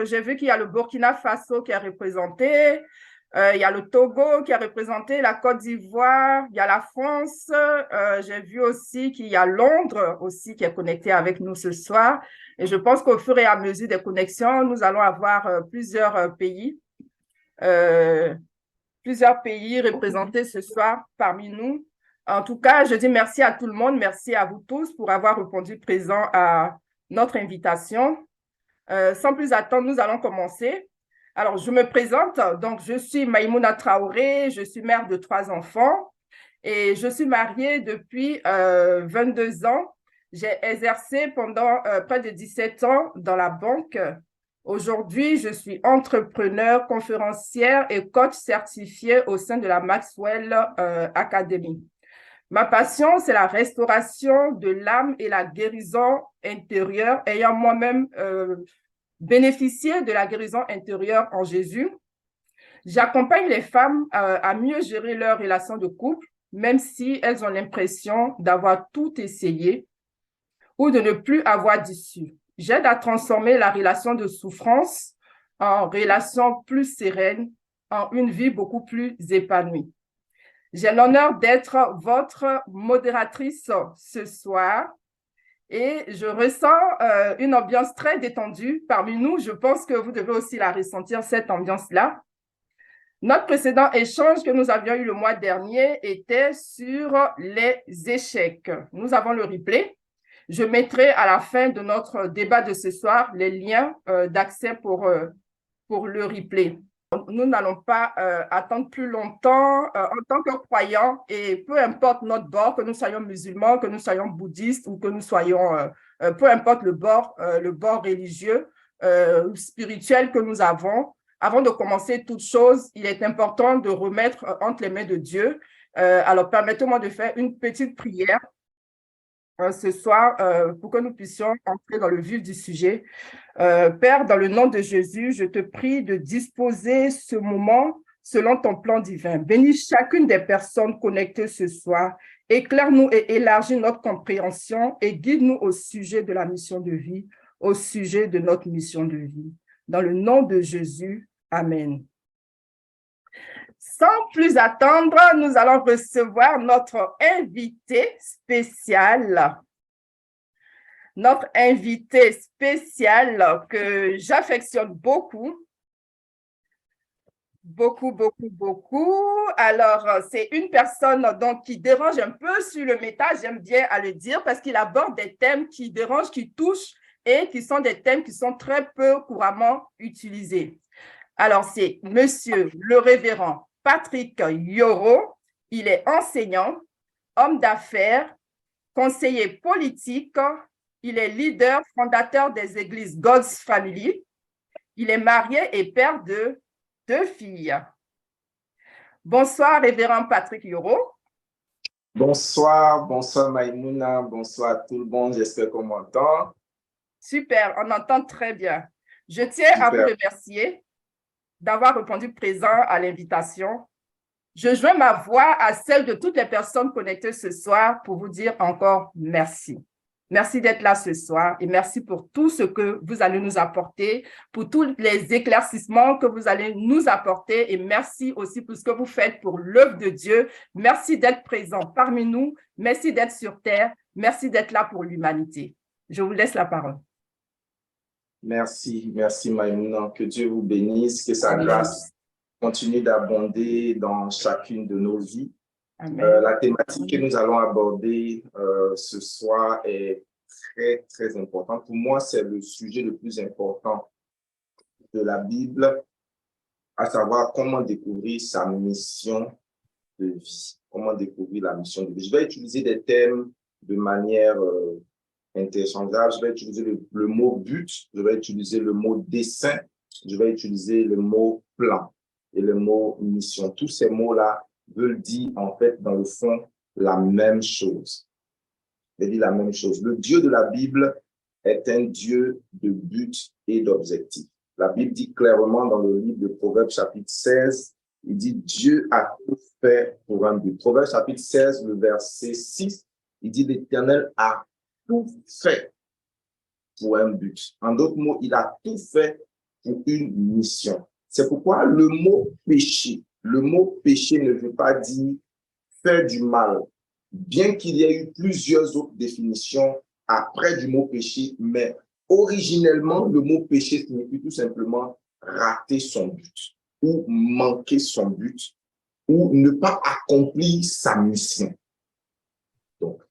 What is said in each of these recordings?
J'ai vu qu'il y a le Burkina Faso qui est représenté, il y a le Togo qui est représenté, la Côte d'Ivoire, il y a la France. J'ai vu aussi qu'il y a Londres aussi qui est connecté avec nous ce soir. Et je pense qu'au fur et à mesure des connexions, nous allons avoir plusieurs pays représentés ce soir parmi nous. En tout cas, je dis merci à tout le monde, merci à vous tous pour avoir répondu présent à notre invitation. Sans plus attendre, nous allons commencer. Alors, je me présente. Donc, je suis Maïmouna Traoré, je suis mère de 3 enfants et je suis mariée depuis 22 ans. J'ai exercé pendant près de 17 ans dans la banque. Aujourd'hui, je suis entrepreneur, conférencière et coach certifiée au sein de la Maxwell Academy. Ma passion, c'est la restauration de l'âme et la guérison intérieure, ayant moi-même bénéficié de la guérison intérieure en Jésus. J'accompagne les femmes à mieux gérer leurs relations de couple, même si elles ont l'impression d'avoir tout essayé ou de ne plus avoir d'issue. J'aide à transformer la relation de souffrance en relation plus sereine, en une vie beaucoup plus épanouie. J'ai l'honneur d'être votre modératrice ce soir et je ressens une ambiance très détendue parmi nous. Je pense que vous devez aussi la ressentir, cette ambiance-là. Notre précédent échange que nous avions eu le mois dernier était sur les échecs. Nous avons le replay. Je mettrai à la fin de notre débat de ce soir les liens d'accès pour le replay. Nous n'allons pas attendre plus longtemps en tant que croyants et peu importe notre bord, que nous soyons musulmans, que nous soyons bouddhistes ou que nous soyons, peu importe le bord religieux ou spirituel que nous avons, avant de commencer toute chose, il est important de remettre entre les mains de Dieu. Alors, permettez-moi de faire une petite prière ce soir pour que nous puissions entrer dans le vif du sujet. Père, dans le nom de Jésus, je te prie de disposer ce moment selon ton plan divin. Bénis chacune des personnes connectées ce soir. Éclaire-nous et élargis notre compréhension et guide-nous au sujet de la mission de vie, au sujet de notre mission de vie. Dans le nom de Jésus, Amen. Sans plus attendre, nous allons recevoir notre invité spécial. Notre invité spécial que j'affectionne beaucoup. Beaucoup. Alors, c'est une personne donc, qui dérange un peu sur le méta, j'aime bien à le dire, parce qu'il aborde des thèmes qui dérangent, qui touchent et qui sont des thèmes qui sont très peu couramment utilisés. Alors, c'est Monsieur le révérend Patrick Yoro. Il est enseignant, homme d'affaires, conseiller politique. Il est leader, fondateur des églises God's Family. Il est marié et père de 2 filles. Bonsoir, révérend Patrick Yoro. Bonsoir Maïmouna, bonsoir tout le monde, j'espère qu'on m'entend. Super, on entend très bien. Je tiens à vous remercier d'avoir répondu présent à l'invitation. Je joins ma voix à celle de toutes les personnes connectées ce soir pour vous dire encore merci. Merci d'être là ce soir et merci pour tout ce que vous allez nous apporter, pour tous les éclaircissements que vous allez nous apporter et merci aussi pour ce que vous faites pour l'œuvre de Dieu. Merci d'être présent parmi nous, merci d'être sur terre, merci d'être là pour l'humanité. Je vous laisse la parole. Merci Maïmouna, que Dieu vous bénisse, que sa grâce continue d'abonder dans chacune de nos vies. La thématique que nous allons aborder ce soir est très importante. Pour moi, c'est le sujet le plus important de la Bible, à savoir comment découvrir sa mission de vie. Comment découvrir la mission de vie. Je vais utiliser des termes de manière interchangeable. Je vais utiliser le mot but, je vais utiliser le mot dessein, je vais utiliser le mot plan et le mot mission. Tous ces mots-là veulent dire, en fait, dans le fond, la même chose. Veut dire la même chose. Le Dieu de la Bible est un Dieu de but et d'objectif. La Bible dit clairement dans le livre de Proverbes chapitre 16, il dit Dieu a tout fait pour un but. Proverbes chapitre 16, le verset 6, il dit l'Éternel a tout fait pour un but. En d'autres mots, il a tout fait pour une mission. C'est pourquoi le mot péché ne veut pas dire faire du mal, bien qu'il y ait eu plusieurs autres définitions après du mot péché, mais originellement, le mot péché signifie tout simplement rater son but ou manquer son but ou ne pas accomplir sa mission. Donc,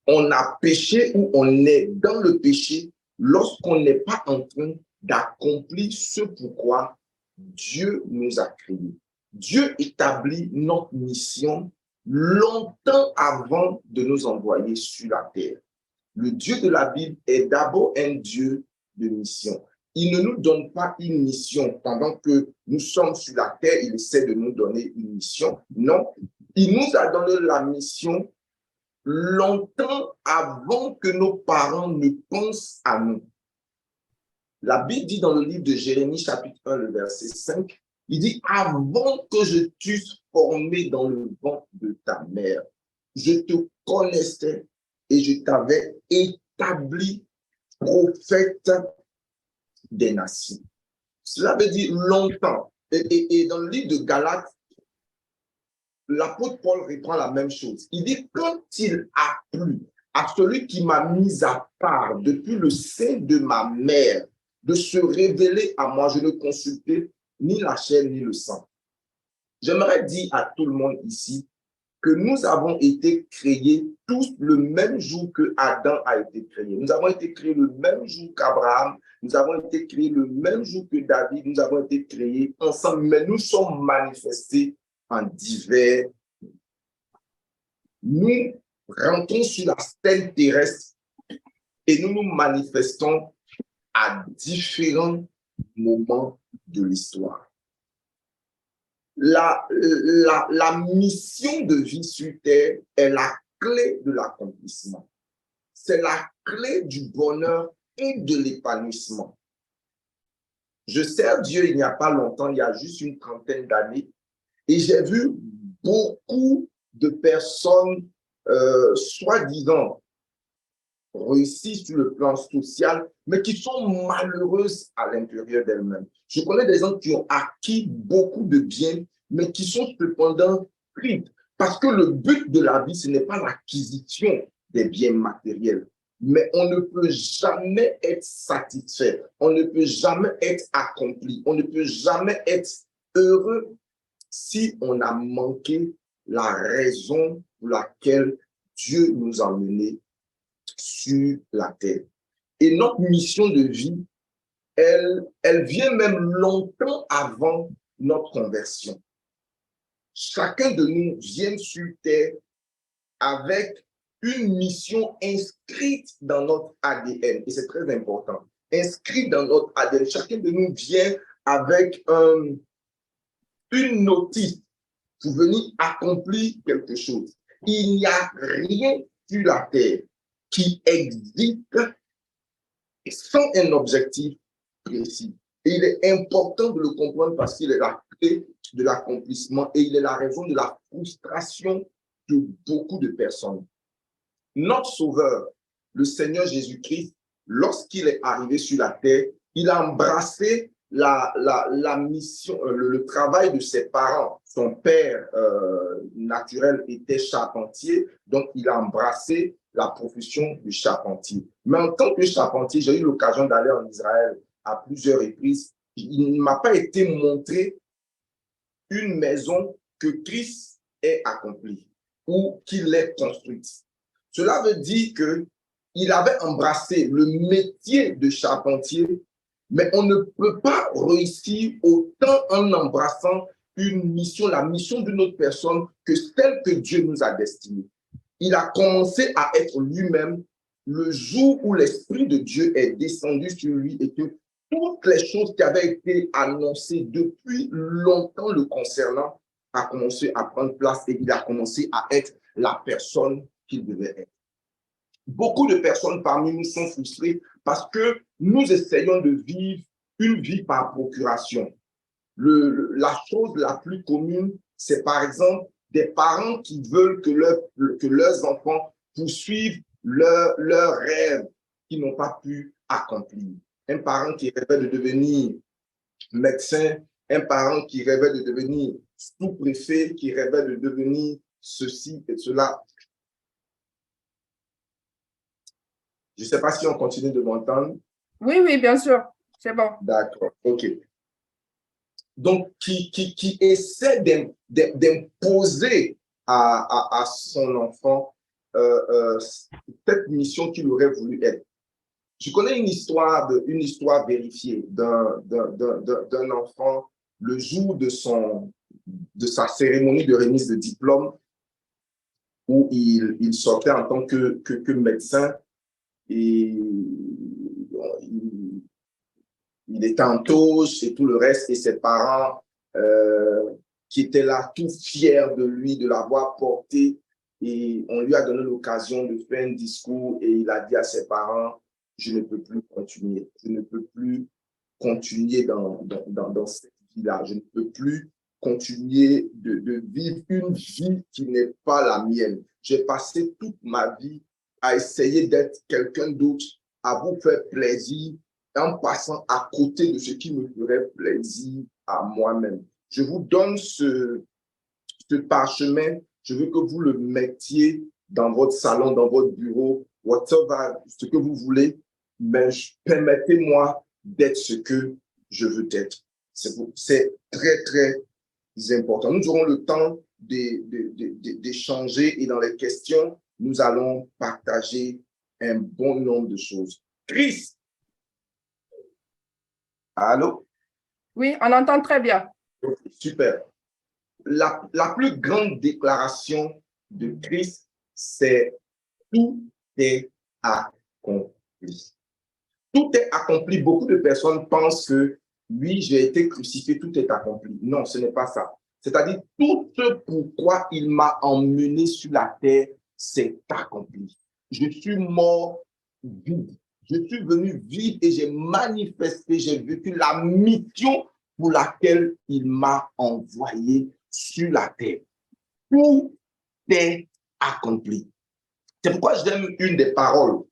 on a péché ou on est dans le péché lorsqu'on n'est pas en train d'accomplir ce pourquoi Dieu nous a créés. Dieu établit notre mission longtemps avant de nous envoyer sur la terre. Le Dieu de la Bible est d'abord un Dieu de mission. Il ne nous donne pas une mission pendant que nous sommes sur la terre, il essaie de nous donner une mission. Non, il nous a donné la mission longtemps avant que nos parents ne pensent à nous. La Bible dit dans le livre de Jérémie, chapitre 1, le verset 5, il dit « Avant que je t'eusse formé dans le ventre de ta mère, je te connaissais et je t'avais établi prophète des nations. » Cela veut dire longtemps. Et dans le livre de Galates, l'apôtre Paul reprend la même chose. Il dit, quand il a plu à celui qui m'a mis à part depuis le sein de ma mère de se révéler à moi, je ne consultais ni la chair ni le sang. J'aimerais dire à tout le monde ici que nous avons été créés tous le même jour que Adam a été créé. Nous avons été créés le même jour qu'Abraham, nous avons été créés le même jour que David, nous avons été créés ensemble, mais nous sommes manifestés en divers. Nous rentrons sur la scène terrestre et nous nous manifestons à différents moments de l'histoire. La mission de vie sur terre est la clé de l'accomplissement. C'est la clé du bonheur et de l'épanouissement. Je sers Dieu il n'y a pas longtemps, il y a juste une trentaine d'années, et j'ai vu beaucoup de personnes, soi-disant, réussies sur le plan social, mais qui sont malheureuses à l'intérieur d'elles-mêmes. Je connais des gens qui ont acquis beaucoup de biens, mais qui sont cependant tristes. Parce que le but de la vie, ce n'est pas l'acquisition des biens matériels. Mais on ne peut jamais être satisfait. On ne peut jamais être accompli. On ne peut jamais être heureux si on a manqué la raison pour laquelle Dieu nous a menés sur la terre. Et notre mission de vie, elle vient même longtemps avant notre conversion. Chacun de nous vient sur terre avec une mission inscrite dans notre ADN. Et c'est très important. Inscrite dans notre ADN. Chacun de nous vient avec une notice pour venir accomplir quelque chose. Il n'y a rien sur la terre qui existe sans un objectif précis. Et il est important de le comprendre parce qu'il est la clé de l'accomplissement et il est la raison de la frustration de beaucoup de personnes. Notre Sauveur, le Seigneur Jésus-Christ, lorsqu'il est arrivé sur la terre, il a embrassé la mission, le travail de ses parents. Son père naturel était charpentier, donc il a embrassé la profession de charpentier. Mais en tant que charpentier, j'ai eu l'occasion d'aller en Israël à plusieurs reprises. Il ne m'a pas été montré une maison que Christ ait accomplie ou qu'il ait construite. Cela veut dire qu'il avait embrassé le métier de charpentier, mais on ne peut pas réussir autant en embrassant une mission, la mission d'une autre personne que celle que Dieu nous a destinée. Il a commencé à être lui-même le jour où l'Esprit de Dieu est descendu sur lui et que toutes les choses qui avaient été annoncées depuis longtemps le concernant a commencé à prendre place et il a commencé à être la personne qu'il devait être. Beaucoup de personnes parmi nous sont frustrées parce que nous essayons de vivre une vie par procuration. La chose la plus commune, c'est par exemple des parents qui veulent que leurs enfants poursuivent leurs rêves qu'ils n'ont pas pu accomplir. Un parent qui rêvait de devenir médecin, un parent qui rêvait de devenir sous-préfet, qui rêvait de devenir ceci et cela. Je ne sais pas si on continue de m'entendre. Oui, oui, bien sûr. C'est bon. D'accord, OK. Donc, qui essaie d'imposer à son enfant cette mission qu'il aurait voulu être. Je connais une histoire vérifiée d'un enfant le jour de sa cérémonie de remise de diplôme où il sortait en tant que médecin et il était en toge et tout le reste, et ses parents qui étaient là, tout fiers de lui, de l'avoir porté, et on lui a donné l'occasion de faire un discours et il a dit à ses parents, je ne peux plus continuer, je ne peux plus continuer dans cette vie-là, je ne peux plus continuer de vivre une vie qui n'est pas la mienne. J'ai passé toute ma vie à essayer d'être quelqu'un d'autre, à vous faire plaisir, en passant à côté de ce qui me ferait plaisir à moi-même. Je vous donne ce parchemin, je veux que vous le mettiez dans votre salon, dans votre bureau, whatever, ce que vous voulez, mais permettez-moi d'être ce que je veux être. C'est très, très important. Nous aurons le temps d'échanger et dans les questions, nous allons partager un bon nombre de choses. Chris. Allô? Oui, on entend très bien. Super. La plus grande déclaration de Christ, c'est tout est accompli. Tout est accompli. Beaucoup de personnes pensent que oui, j'ai été crucifié, tout est accompli. Non, ce n'est pas ça. C'est-à-dire, tout ce pourquoi il m'a emmené sur la terre, c'est accompli. Je suis mort vide. Je suis venu vide et j'ai manifesté, j'ai vécu la mission pour laquelle il m'a envoyé sur la terre. Tout est accompli. C'est pourquoi j'aime une des paroles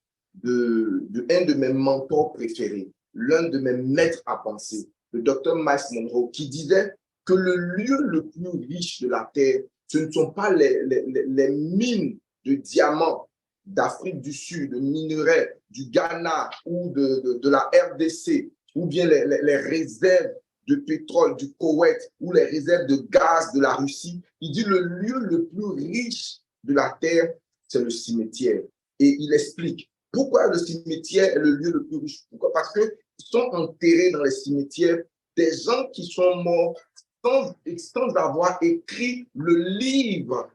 un de mes mentors préférés, l'un de mes maîtres à penser, le docteur Miles Monroe, qui disait que le lieu le plus riche de la terre, ce ne sont pas les mines de diamants d'Afrique du Sud, de minerais du Ghana ou de la RDC, ou bien les réserves de pétrole du Koweït ou les réserves de gaz de la Russie. Il dit le lieu le plus riche de la terre, c'est le cimetière. Et il explique pourquoi le cimetière est le lieu le plus riche. Pourquoi? Parce qu'ils sont enterrés dans les cimetières des gens qui sont morts sans avoir écrit le livre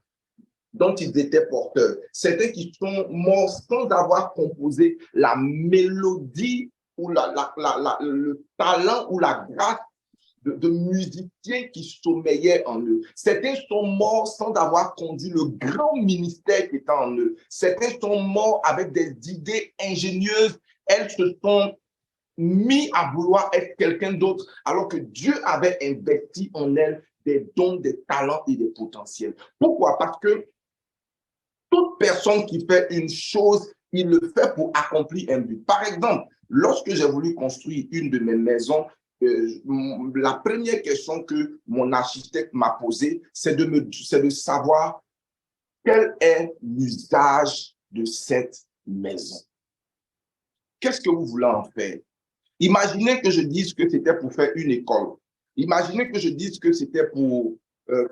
dont ils étaient porteurs. Certains qui sont morts sans avoir composé la mélodie ou le talent ou la grâce de musiciens qui sommeillaient en eux. Certains sont morts sans avoir conduit le grand ministère qui était en eux. Certains sont morts avec des idées ingénieuses. Elles se sont mis à vouloir être quelqu'un d'autre alors que Dieu avait investi en elles des dons, des talents et des potentiels. Pourquoi? Parce que toute personne qui fait une chose, il le fait pour accomplir un but. Par exemple, lorsque j'ai voulu construire une de mes maisons, la première question que mon architecte m'a posée, c'est de savoir quel est l'usage de cette maison. Qu'est-ce que vous voulez en faire? Imaginez que je dise que c'était pour faire une école. Imaginez que je dise que c'était pour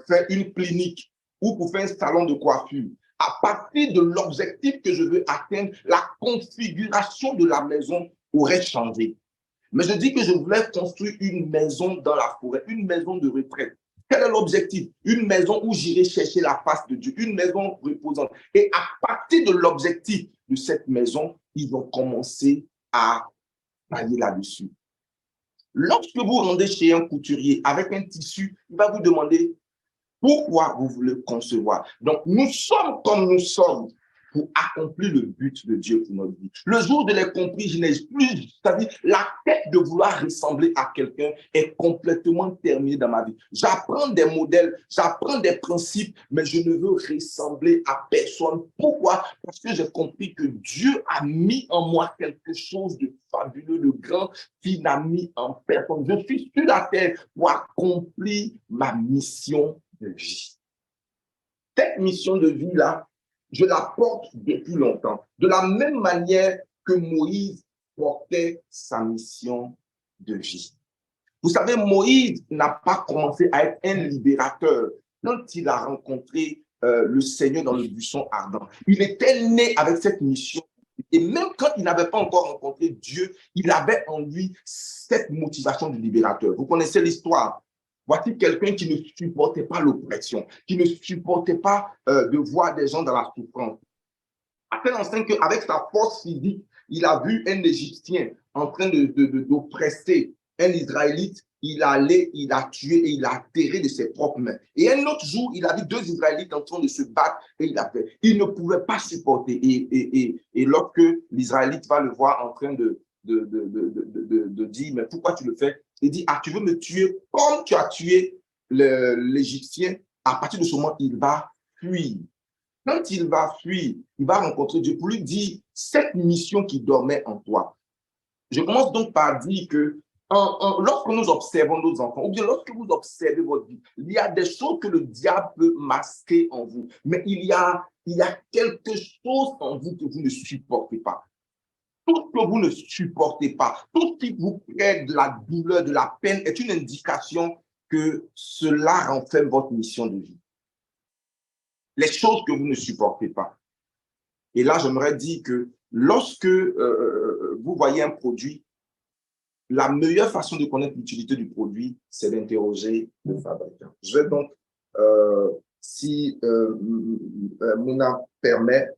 faire une clinique ou pour faire un salon de coiffure. À partir de l'objectif que je veux atteindre, la configuration de la maison aurait changé. Mais je dis que je voulais construire une maison dans la forêt, une maison de retraite. Quel est l'objectif? Une maison où j'irai chercher la face de Dieu, une maison reposante. Et à partir de l'objectif de cette maison, ils ont commencé à tailler là-dessus. Lorsque vous rendez chez un couturier avec un tissu, il va vous demander pourquoi vous voulez concevoir. Donc, nous sommes comme nous sommes pour accomplir le but de Dieu pour notre vie. Le jour où je l'ai compris, je n'ai plus, c'est-à-dire la quête de vouloir ressembler à quelqu'un est complètement terminée dans ma vie. J'apprends des modèles, j'apprends des principes, mais je ne veux ressembler à personne. Pourquoi? Parce que j'ai compris que Dieu a mis en moi quelque chose de fabuleux, de grand, qu'il n'a mis en personne. Je suis sur la terre pour accomplir ma mission de vie. Cette mission de vie-là, je la porte depuis longtemps. De la même manière que Moïse portait sa mission de vie. Vous savez, Moïse n'a pas commencé à être un libérateur quand il a rencontré le Seigneur dans le buisson ardent. Il était né avec cette mission. Et même quand il n'avait pas encore rencontré Dieu, il avait en lui cette motivation de libérateur. Vous connaissez l'histoire. Voici quelqu'un qui ne supportait pas l'oppression, qui ne supportait pas de voir des gens dans la souffrance. À tel instant qu'avec sa force physique, il a vu un Égyptien en train d'oppresser un Israélite. Il allait, il a tué et il a enterré de ses propres mains. Et un autre jour, il a vu deux Israélites en train de se battre et il a fait. Il ne pouvait pas supporter. Et lorsque l'Israélite va le voir en train de dire, mais pourquoi tu le fais? Il dit, ah, tu veux me tuer comme tu as tué l'Égyptien. À partir de ce moment, il va fuir. Quand il va fuir, il va rencontrer Dieu pour lui dire cette mission qui dormait en toi. Je commence donc par dire que lorsque nous observons nos enfants, ou bien lorsque vous observez votre vie, il y a des choses que le diable peut masquer en vous, mais il y a quelque chose en vous que vous ne supportez pas. Tout ce que vous ne supportez pas, tout ce qui vous crée de la douleur, de la peine, est une indication que cela renferme votre mission de vie. Les choses que vous ne supportez pas. Et là, j'aimerais dire que lorsque vous voyez un produit, la meilleure façon de connaître l'utilité du produit, c'est d'interroger le fabricant. Je vais donc, si Mouna permet,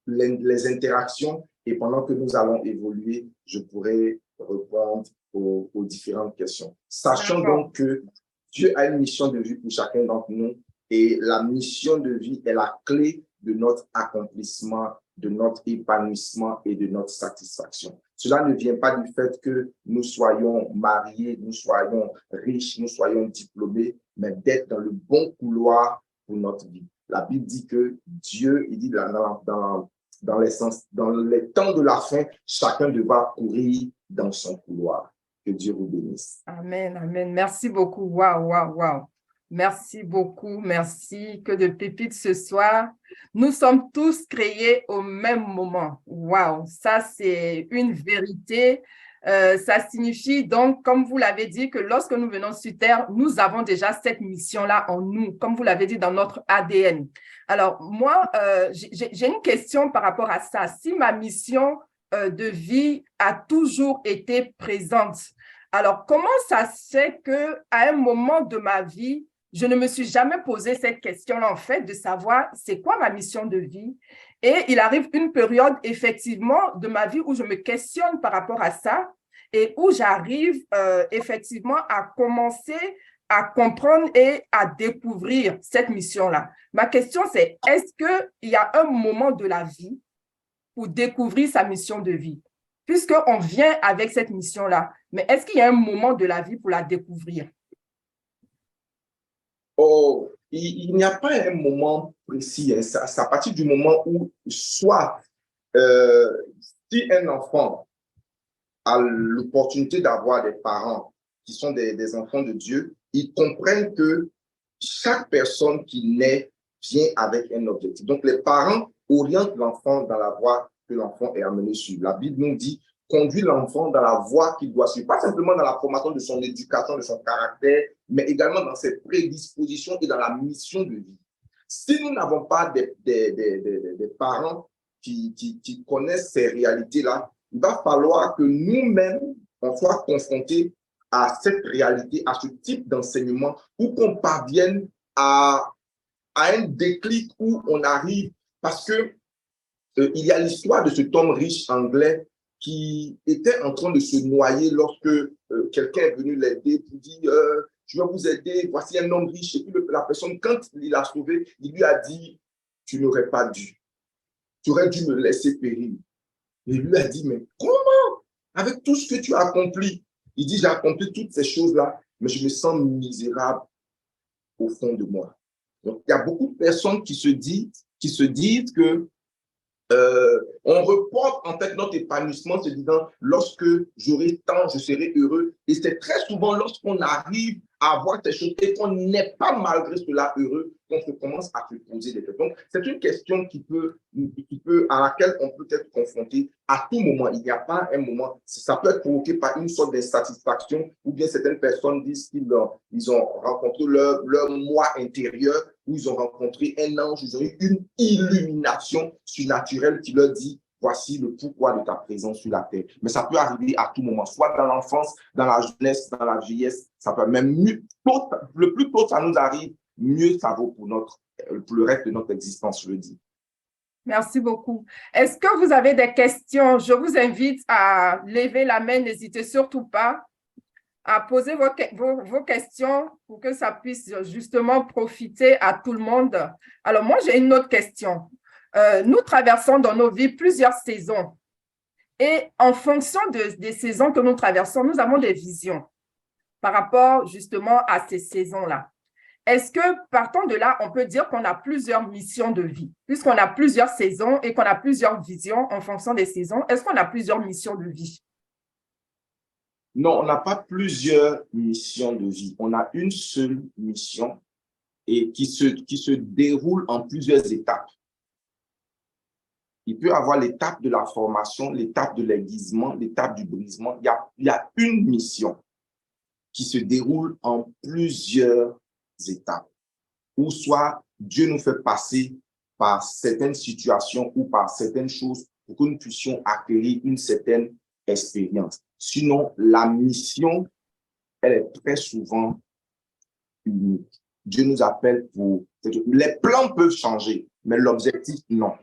les interactions, et pendant que nous allons évoluer, je pourrai répondre aux différentes questions. Sachant donc que Dieu a une mission de vie pour chacun d'entre nous, et la mission de vie est la clé de notre accomplissement, de notre épanouissement et de notre satisfaction. Cela ne vient pas du fait que nous soyons mariés, nous soyons riches, nous soyons diplômés, mais d'être dans le bon couloir pour notre vie. La Bible dit que Dieu, il dit dans les temps de la fin, chacun devra courir dans son couloir. Que Dieu vous bénisse. Amen, amen. Merci beaucoup. Waouh, waouh, waouh. Merci beaucoup, merci. Que de pépites ce soir. Nous sommes tous créés au même moment. Waouh, ça c'est une vérité. Ça signifie donc, comme vous l'avez dit, que lorsque nous venons sur Terre, nous avons déjà cette mission-là en nous, comme vous l'avez dit, dans notre ADN. Alors, moi, j'ai une question par rapport à ça. Si ma mission de vie a toujours été présente, alors comment ça se fait qu'à un moment de ma vie, je ne me suis jamais posé cette question-là, en fait, de savoir c'est quoi ma mission de vie. Et il arrive une période, effectivement, de ma vie où je me questionne par rapport à ça et où j'arrive effectivement à commencer à comprendre et à découvrir cette mission-là. Ma question, c'est est-ce qu'il y a un moment de la vie pour découvrir sa mission de vie? Puisqu'on vient avec cette mission-là, mais est-ce qu'il y a un moment de la vie pour la découvrir? Oh, il n'y a pas un moment précis. Hein. C'est à partir du moment où, soit, si un enfant a l'opportunité d'avoir des parents qui sont des enfants de Dieu, ils comprennent que chaque personne qui naît vient avec un objectif. Donc, les parents orientent l'enfant dans la voie que l'enfant est amené suivre. La Bible nous dit conduit l'enfant dans la voie qu'il doit suivre, pas simplement dans la formation de son éducation, de son caractère, mais également dans ses prédispositions et dans la mission de vie. Si nous n'avons pas des parents qui connaissent ces réalités-là, il va falloir que nous-mêmes, on soit confrontés à cette réalité, à ce type d'enseignement, pour qu'on parvienne à un déclic où on arrive, parce que il y a l'histoire de cet homme riche anglais qui était en train de se noyer lorsque quelqu'un est venu l'aider pour dire je vais vous aider, voici un homme riche. Et puis la personne, quand il l'a sauvé, il lui a dit tu n'aurais pas dû. tu aurais dû me laisser périr. Et lui a dit, mais comment? Avec tout ce que tu as accompli. Il dit, j'ai accompli toutes ces choses-là, mais je me sens misérable au fond de moi. Donc, il y a beaucoup de personnes qui se disent que on reporte en fait notre épanouissement se disant, lorsque j'aurai tant, je serai heureux. Et c'est très souvent lorsqu'on arrive à avoir ces choses et qu'on n'est pas malgré cela heureux, qu'on se commence à se poser des questions. Donc, c'est une question à laquelle on peut être confronté à tout moment. Il n'y a pas un moment. Ça peut être provoqué par une sorte d'insatisfaction ou bien certaines personnes disent qu'ils ont rencontré leur moi intérieur où ils ont rencontré un ange, ils ont eu une illumination surnaturelle qui leur dit voici le pourquoi de ta présence sur la terre. Mais ça peut arriver à tout moment, soit dans l'enfance, dans la jeunesse, dans la vieillesse. Ça peut même le plus tôt ça nous arrive, mieux ça vaut pour le reste de notre existence, je le dis. Merci beaucoup. Est-ce que vous avez des questions? Je vous invite à lever la main, n'hésitez surtout pas à poser vos questions pour que ça puisse justement profiter à tout le monde. Alors, moi, j'ai une autre question. Nous traversons dans nos vies plusieurs saisons. Et en fonction des saisons que nous traversons, nous avons des visions par rapport justement à ces saisons-là. Est-ce que, partant de là, on peut dire qu'on a plusieurs missions de vie? Puisqu'on a plusieurs saisons et qu'on a plusieurs visions en fonction des saisons, est-ce qu'on a plusieurs missions de vie? Non, on n'a pas plusieurs missions de vie. On a une seule mission et qui se déroule en plusieurs étapes. Il peut y avoir l'étape de la formation, l'étape de l'aiguisement, l'étape du brisement. Il y a une mission qui se déroule en plusieurs étapes. Ou soit Dieu nous fait passer par certaines situations ou par certaines choses pour que nous puissions acquérir une certaine expérience. Sinon, la mission, elle est très souvent unique. Dieu nous appelle pour... Les plans peuvent changer, mais l'objectif, non.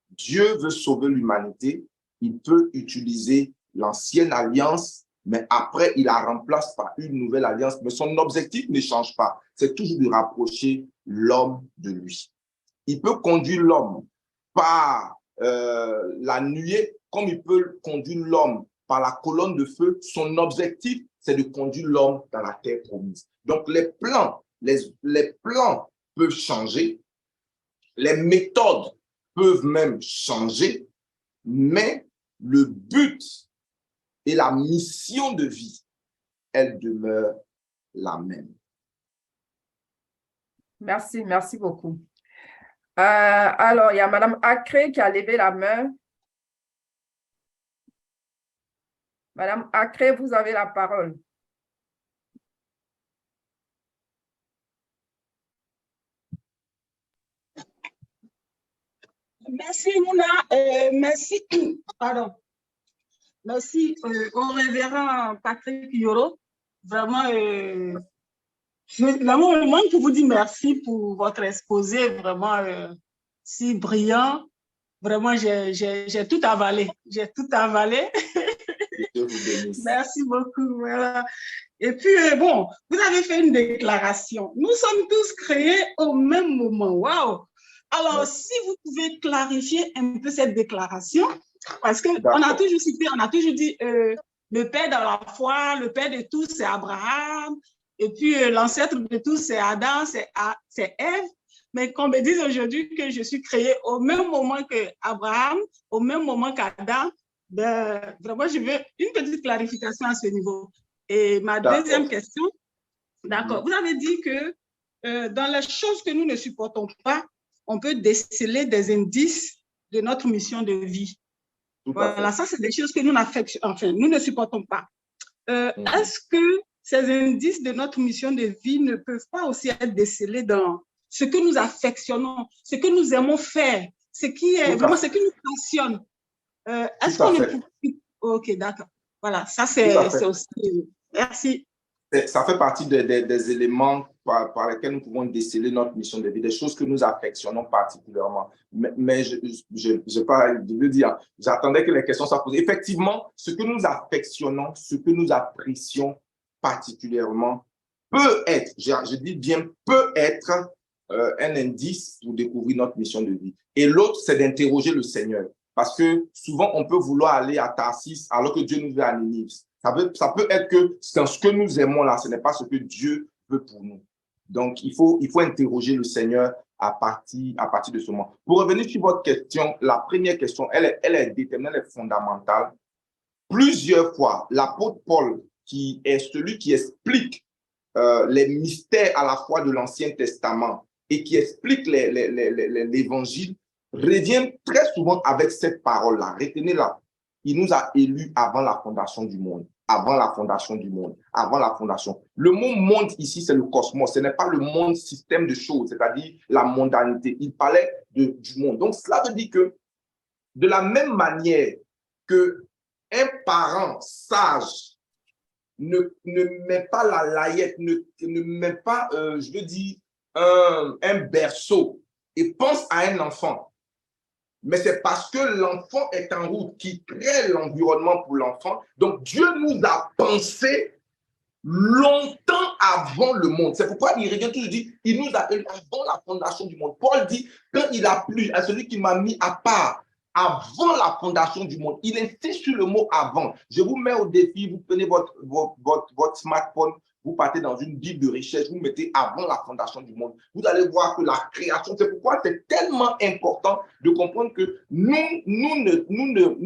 Dieu veut sauver l'humanité. Il peut utiliser l'ancienne alliance, mais après, il la remplace par une nouvelle alliance. Mais son objectif ne change pas. C'est toujours de rapprocher l'homme de lui. Il peut conduire l'homme par la nuée, comme il peut conduire l'homme par la colonne de feu. Son objectif, c'est de conduire l'homme dans la terre promise. Donc, les plans peuvent changer, les méthodes peuvent même changer, mais le but et la mission de vie, elle demeure la même. Merci, merci beaucoup. Alors, il y a Mme Acré qui a levé la main. Madame Acré, vous avez la parole. Merci, Mouna. Merci, pardon. Merci au révérend Patrick Yoro. Vraiment, moi, je vous dis merci pour votre exposé, vraiment si brillant. Vraiment, j'ai tout avalé. J'ai tout avalé. Merci beaucoup. Voilà. Et puis, bon, vous avez fait une déclaration. Nous sommes tous créés au même moment. Waouh! Alors, si vous pouvez clarifier un peu cette déclaration, parce qu'on a toujours cité, on a toujours dit le père dans la foi, le père de tous, c'est Abraham, et puis l'ancêtre de tous, c'est Adam, c'est Ève. Mais qu'on me dise aujourd'hui que je suis créée au même moment qu'Abraham, au même moment qu'Adam, ben, vraiment, je veux une petite clarification à ce niveau. Et ma deuxième question, d'accord, vous avez dit que dans les choses que nous ne supportons pas, on peut déceler des indices de notre mission de vie. Voilà, ça, c'est des choses que nous ne supportons pas. Est-ce que ces indices de notre mission de vie ne peuvent pas aussi être décelés dans ce que nous affectionnons, ce que nous aimons faire, ce qui est vraiment ce qui nous passionne? Est-ce qu'on est... Ok, d'accord. Voilà, ça, c'est aussi... Merci. Ça fait partie des éléments par lesquels nous pouvons déceler notre mission de vie, des choses que nous affectionnons particulièrement. Mais je veux dire, j'attendais que les questions soient posées. Effectivement, ce que nous affectionnons, ce que nous apprécions particulièrement peut être, je dis bien peut être un indice pour découvrir notre mission de vie. Et l'autre, c'est d'interroger le Seigneur. Parce que souvent, on peut vouloir aller à Tarsis alors que Dieu nous veut à Ninive. Ça peut être que ce que nous aimons là, ce n'est pas ce que Dieu veut pour nous. Donc, il faut interroger le Seigneur à partir de ce moment. Pour revenir sur votre question, la première question, elle est déterminante, elle est fondamentale. Plusieurs fois, l'apôtre Paul, qui est celui qui explique les mystères à la fois de l'Ancien Testament et qui explique l'Évangile, revient très souvent avec cette parole-là. Retenez-la. Il nous a élus avant la fondation du monde. Avant la fondation du monde. Avant la fondation. Le mot monde ici, c'est le cosmos. Ce n'est pas le monde système de choses, c'est-à-dire la mondanité. Il parlait du monde. Donc, cela veut dire que de la même manière que un parent sage ne met pas la layette, ne met pas, je veux dire, un berceau et pense à un enfant. Mais c'est parce que l'enfant est en route qui crée l'environnement pour l'enfant. Donc, Dieu nous a pensé longtemps avant le monde. C'est pourquoi il revient toujours dire, il nous a eu avant la fondation du monde. Paul dit, quand il a plu à celui qui m'a mis à part avant la fondation du monde, il insiste sur le mot avant. Je vous mets au défi, vous prenez votre smartphone, vous partez dans une Bible de recherche, vous mettez avant la fondation du monde. Vous allez voir que la création, c'est pourquoi c'est tellement important de comprendre que nous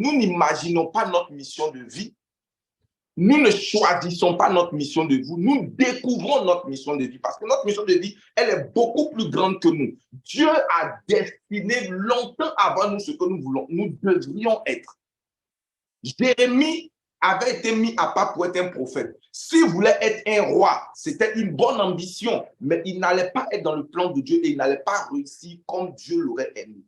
n'imaginons pas notre mission de vie. Nous ne choisissons pas notre mission de vie, nous découvrons notre mission de vie parce que notre mission de vie, elle est beaucoup plus grande que nous. Dieu a destiné longtemps avant nous ce que nous voulons, nous devrions être. Jérémie avait été mis à part pour être un prophète. S'il voulait être un roi, c'était une bonne ambition, mais il n'allait pas être dans le plan de Dieu et il n'allait pas réussir comme Dieu l'aurait aimé.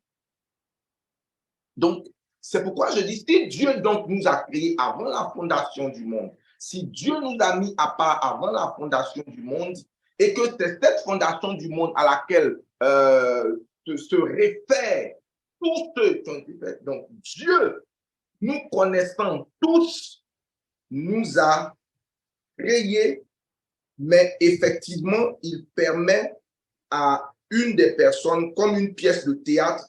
Donc, c'est pourquoi je dis, si Dieu donc nous a créés avant la fondation du monde, si Dieu nous a mis à part avant la fondation du monde, et que c'est cette fondation du monde à laquelle se réfèrent tous ceux qui ont été faits. Donc, Dieu, nous connaissant tous, nous a créés, mais effectivement, il permet à une des personnes, comme une pièce de théâtre,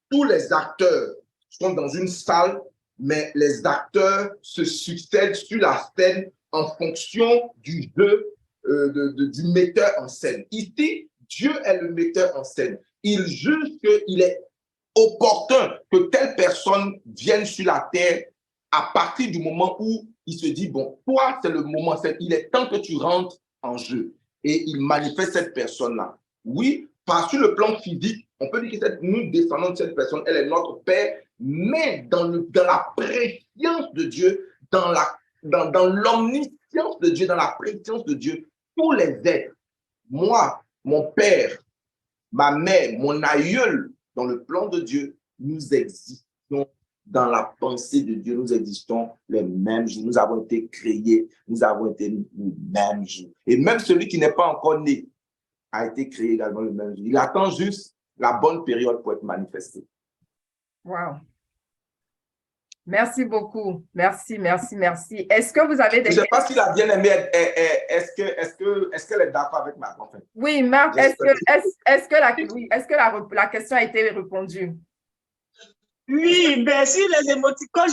tous les acteurs sont dans une salle, mais les acteurs se succèdent sur la scène en fonction du jeu du metteur en scène. Ici, Dieu est le metteur en scène. Il juge qu'il est opportun que telle personne vienne sur la terre à partir du moment où il se dit, bon, toi, c'est le moment, il est temps que tu rentres en jeu. Et il manifeste cette personne-là. Oui, sur le plan physique, on peut dire que nous descendons de cette personne, elle est notre Père, mais dans la préscience de Dieu, dans l'omniscience de Dieu, dans la préscience de Dieu, tous les êtres, moi, mon père, ma mère, mon aïeul, dans le plan de Dieu, nous existons dans la pensée de Dieu, nous existons les mêmes jours, nous avons été créés, nous avons été les mêmes jours. Et même celui qui n'est pas encore né a été créé également le même jour. Il attend juste la bonne période pour être manifesté. Wow. Merci beaucoup. Merci, merci, merci. Est-ce que vous avez des... Je ne sais pas si la bien-aimée, est-ce qu'elle est d'accord avec ma conférence? Oui, Marc, est-ce que la question a été répondue? Oui, ben si les émoticônes,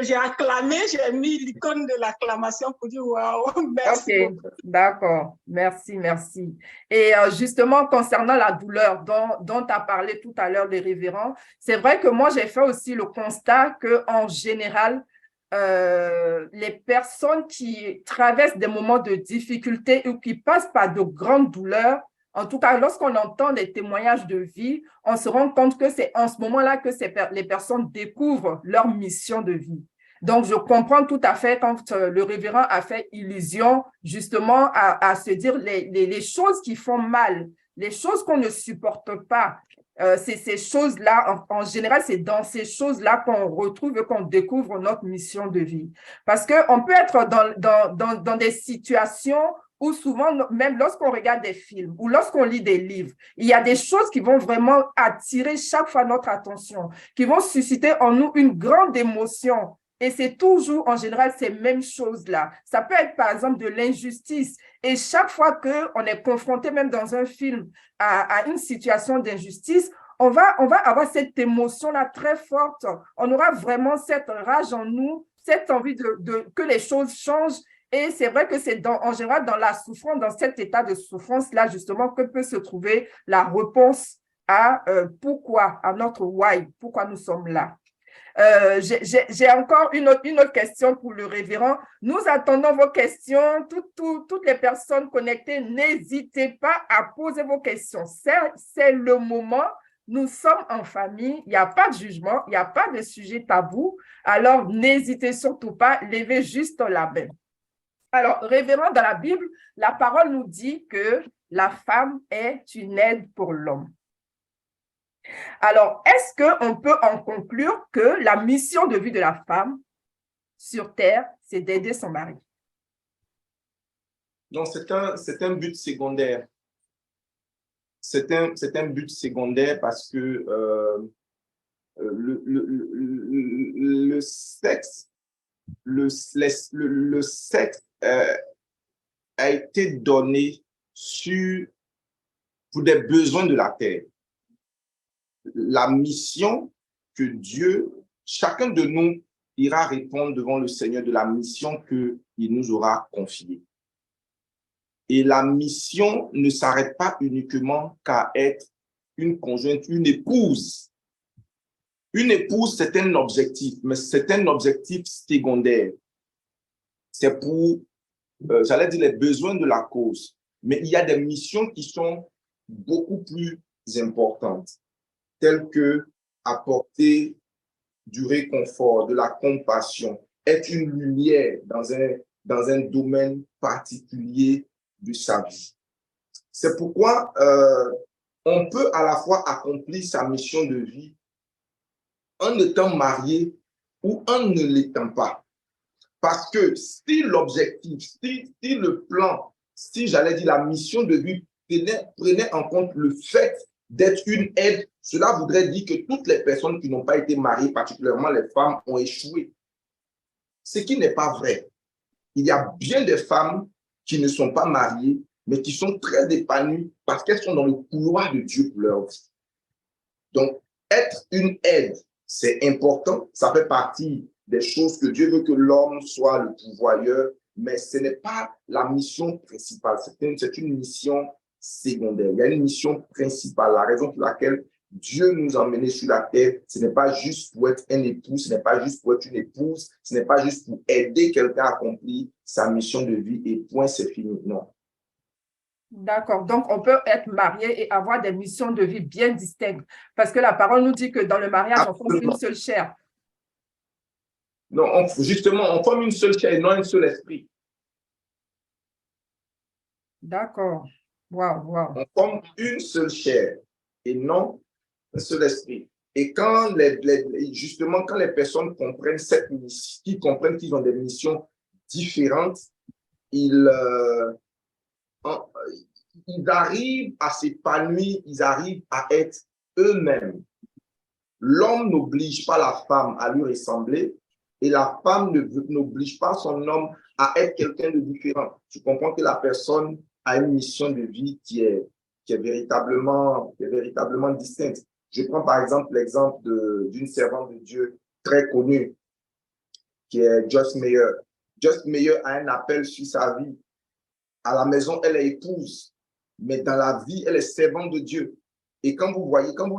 j'ai acclamé, j'ai mis l'icône de l'acclamation pour dire waouh, merci. Ok, d'accord, merci, merci. Et justement, concernant la douleur dont tu as parlé tout à l'heure, le révérend, c'est vrai que moi, j'ai fait aussi le constat qu'en général, les personnes qui traversent des moments de difficulté ou qui passent par de grandes douleurs, en tout cas, lorsqu'on entend des témoignages de vie, on se rend compte que c'est en ce moment-là que les personnes découvrent leur mission de vie. Donc, je comprends tout à fait quand le révérend a fait illusion justement à se dire les choses qui font mal, les choses qu'on ne supporte pas. C'est ces choses-là, en général, c'est dans ces choses-là qu'on retrouve et qu'on découvre notre mission de vie. Parce qu'on peut être dans des situations où souvent, même lorsqu'on regarde des films ou lorsqu'on lit des livres, il y a des choses qui vont vraiment attirer chaque fois notre attention, qui vont susciter en nous une grande émotion. Et c'est toujours, en général, ces mêmes choses-là. Ça peut être, par exemple, de l'injustice. Et chaque fois qu'on est confronté, même dans un film, à une situation d'injustice, on va avoir cette émotion-là très forte. On aura vraiment cette rage en nous, cette envie que les choses changent. Et c'est vrai que c'est en général dans la souffrance, dans cet état de souffrance-là, justement, que peut se trouver la réponse à pourquoi, à notre why, pourquoi nous sommes là. J'ai encore une autre question pour le révérend. Nous attendons vos questions. Toutes les personnes connectées, n'hésitez pas à poser vos questions. C'est le moment. Nous sommes en famille. Il n'y a pas de jugement. Il n'y a pas de sujet tabou. Alors, n'hésitez surtout pas. Levez juste la main. Alors, révérend, dans la Bible, la parole nous dit que la femme est une aide pour l'homme. Alors, est-ce qu'on peut en conclure que la mission de vie de la femme sur Terre, c'est d'aider son mari? Non, c'est un but secondaire. C'est un but secondaire parce que le sexe a été donné pour des besoins de la terre. La mission que Dieu, chacun de nous ira répondre devant le Seigneur de la mission qu'il nous aura confiée. Et la mission ne s'arrête pas uniquement qu'à être une conjointe, une épouse. Une épouse, c'est un objectif, mais c'est un objectif secondaire. C'est pour, j'allais dire, les besoins de la cause. Mais il y a des missions qui sont beaucoup plus importantes, telles que apporter du réconfort, de la compassion, être une lumière dans un domaine particulier de sa vie. C'est pourquoi on peut à la fois accomplir sa mission de vie en étant marié ou en ne l'étant pas. Parce que si l'objectif, si le plan, si j'allais dire la mission de vie prenait en compte le fait d'être une aide, cela voudrait dire que toutes les personnes qui n'ont pas été mariées, particulièrement les femmes, ont échoué. Ce qui n'est pas vrai. Il y a bien des femmes qui ne sont pas mariées, mais qui sont très épanouies parce qu'elles sont dans le couloir de Dieu pour leur vie. Donc, être une aide, c'est important. Ça fait partie des choses que Dieu veut que l'homme soit le pourvoyeur, mais ce n'est pas la mission principale. C'est une mission secondaire. Il y a une mission principale. La raison pour laquelle Dieu nous a emmenés sur la terre, ce n'est pas juste pour être un époux, ce n'est pas juste pour être une épouse, ce n'est pas juste pour aider quelqu'un à accomplir sa mission de vie et point, c'est fini. Non. D'accord. Donc, on peut être marié et avoir des missions de vie bien distinctes. Parce que la parole nous dit que dans le mariage, on forme une seule chair. Non, justement, on forme une seule chair et non un seul esprit. D'accord. Wow. On forme une seule chair et non un seul esprit. Et quand justement, quand les personnes comprennent cette mission, qui comprennent qu'ils ont des missions différentes, ils arrivent à s'épanouir, ils arrivent à être eux-mêmes. L'homme n'oblige pas la femme à lui ressembler et la femme n'oblige pas son homme à être quelqu'un de différent. Tu comprends que la personne a une mission de vie qui est véritablement distincte. Je prends par exemple l'exemple d'une servante de Dieu très connue qui est Joyce Meyer. Joyce Meyer a un appel sur sa vie. À la maison, elle est épouse, mais dans la vie, elle est servante de Dieu. Et quand vous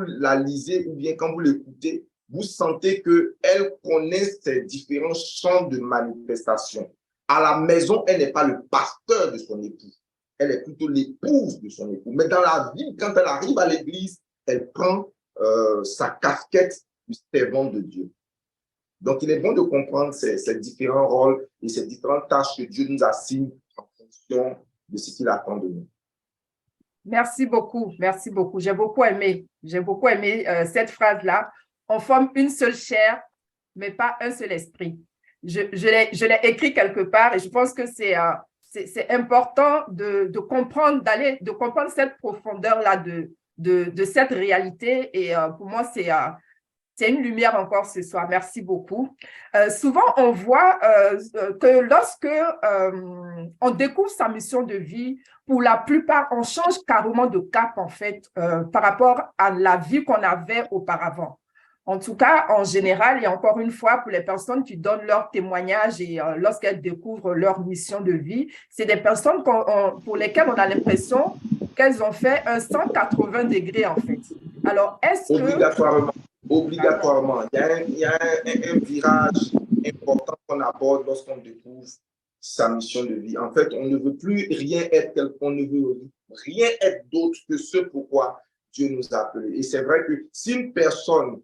la lisez ou bien quand vous l'écoutez, vous sentez qu'elle connaît ses différents champs de manifestation. À la maison, elle n'est pas le pasteur de son époux. Elle est plutôt l'épouse de son époux. Mais dans la vie, quand elle arrive à l'église, elle prend sa casquette de servante de Dieu. Donc, il est bon de comprendre ces différents rôles et ces différentes tâches que Dieu nous assigne en fonction de ce qu'il attend de nous. Merci beaucoup. J'ai beaucoup aimé cette phrase-là. On forme une seule chair, mais pas un seul esprit. Je l'ai écrit quelque part et je pense que c'est important de comprendre cette profondeur-là de cette réalité. Et pour moi, C'est une lumière encore ce soir. Merci beaucoup. Souvent, on voit que lorsque on découvre sa mission de vie, pour la plupart, on change carrément de cap, en fait, par rapport à la vie qu'on avait auparavant. En tout cas, en général, et encore une fois, pour les personnes qui donnent leur témoignage et lorsqu'elles découvrent leur mission de vie, c'est des personnes pour lesquelles on a l'impression qu'elles ont fait un 180 degrés, en fait. Alors, est-ce que… Obligatoirement. Il y a un virage important qu'on aborde lorsqu'on découvre sa mission de vie. En fait, on ne veut plus rien être tel qu'on ne veut rien être d'autre que ce pourquoi Dieu nous a appelés. Et c'est vrai que si une personne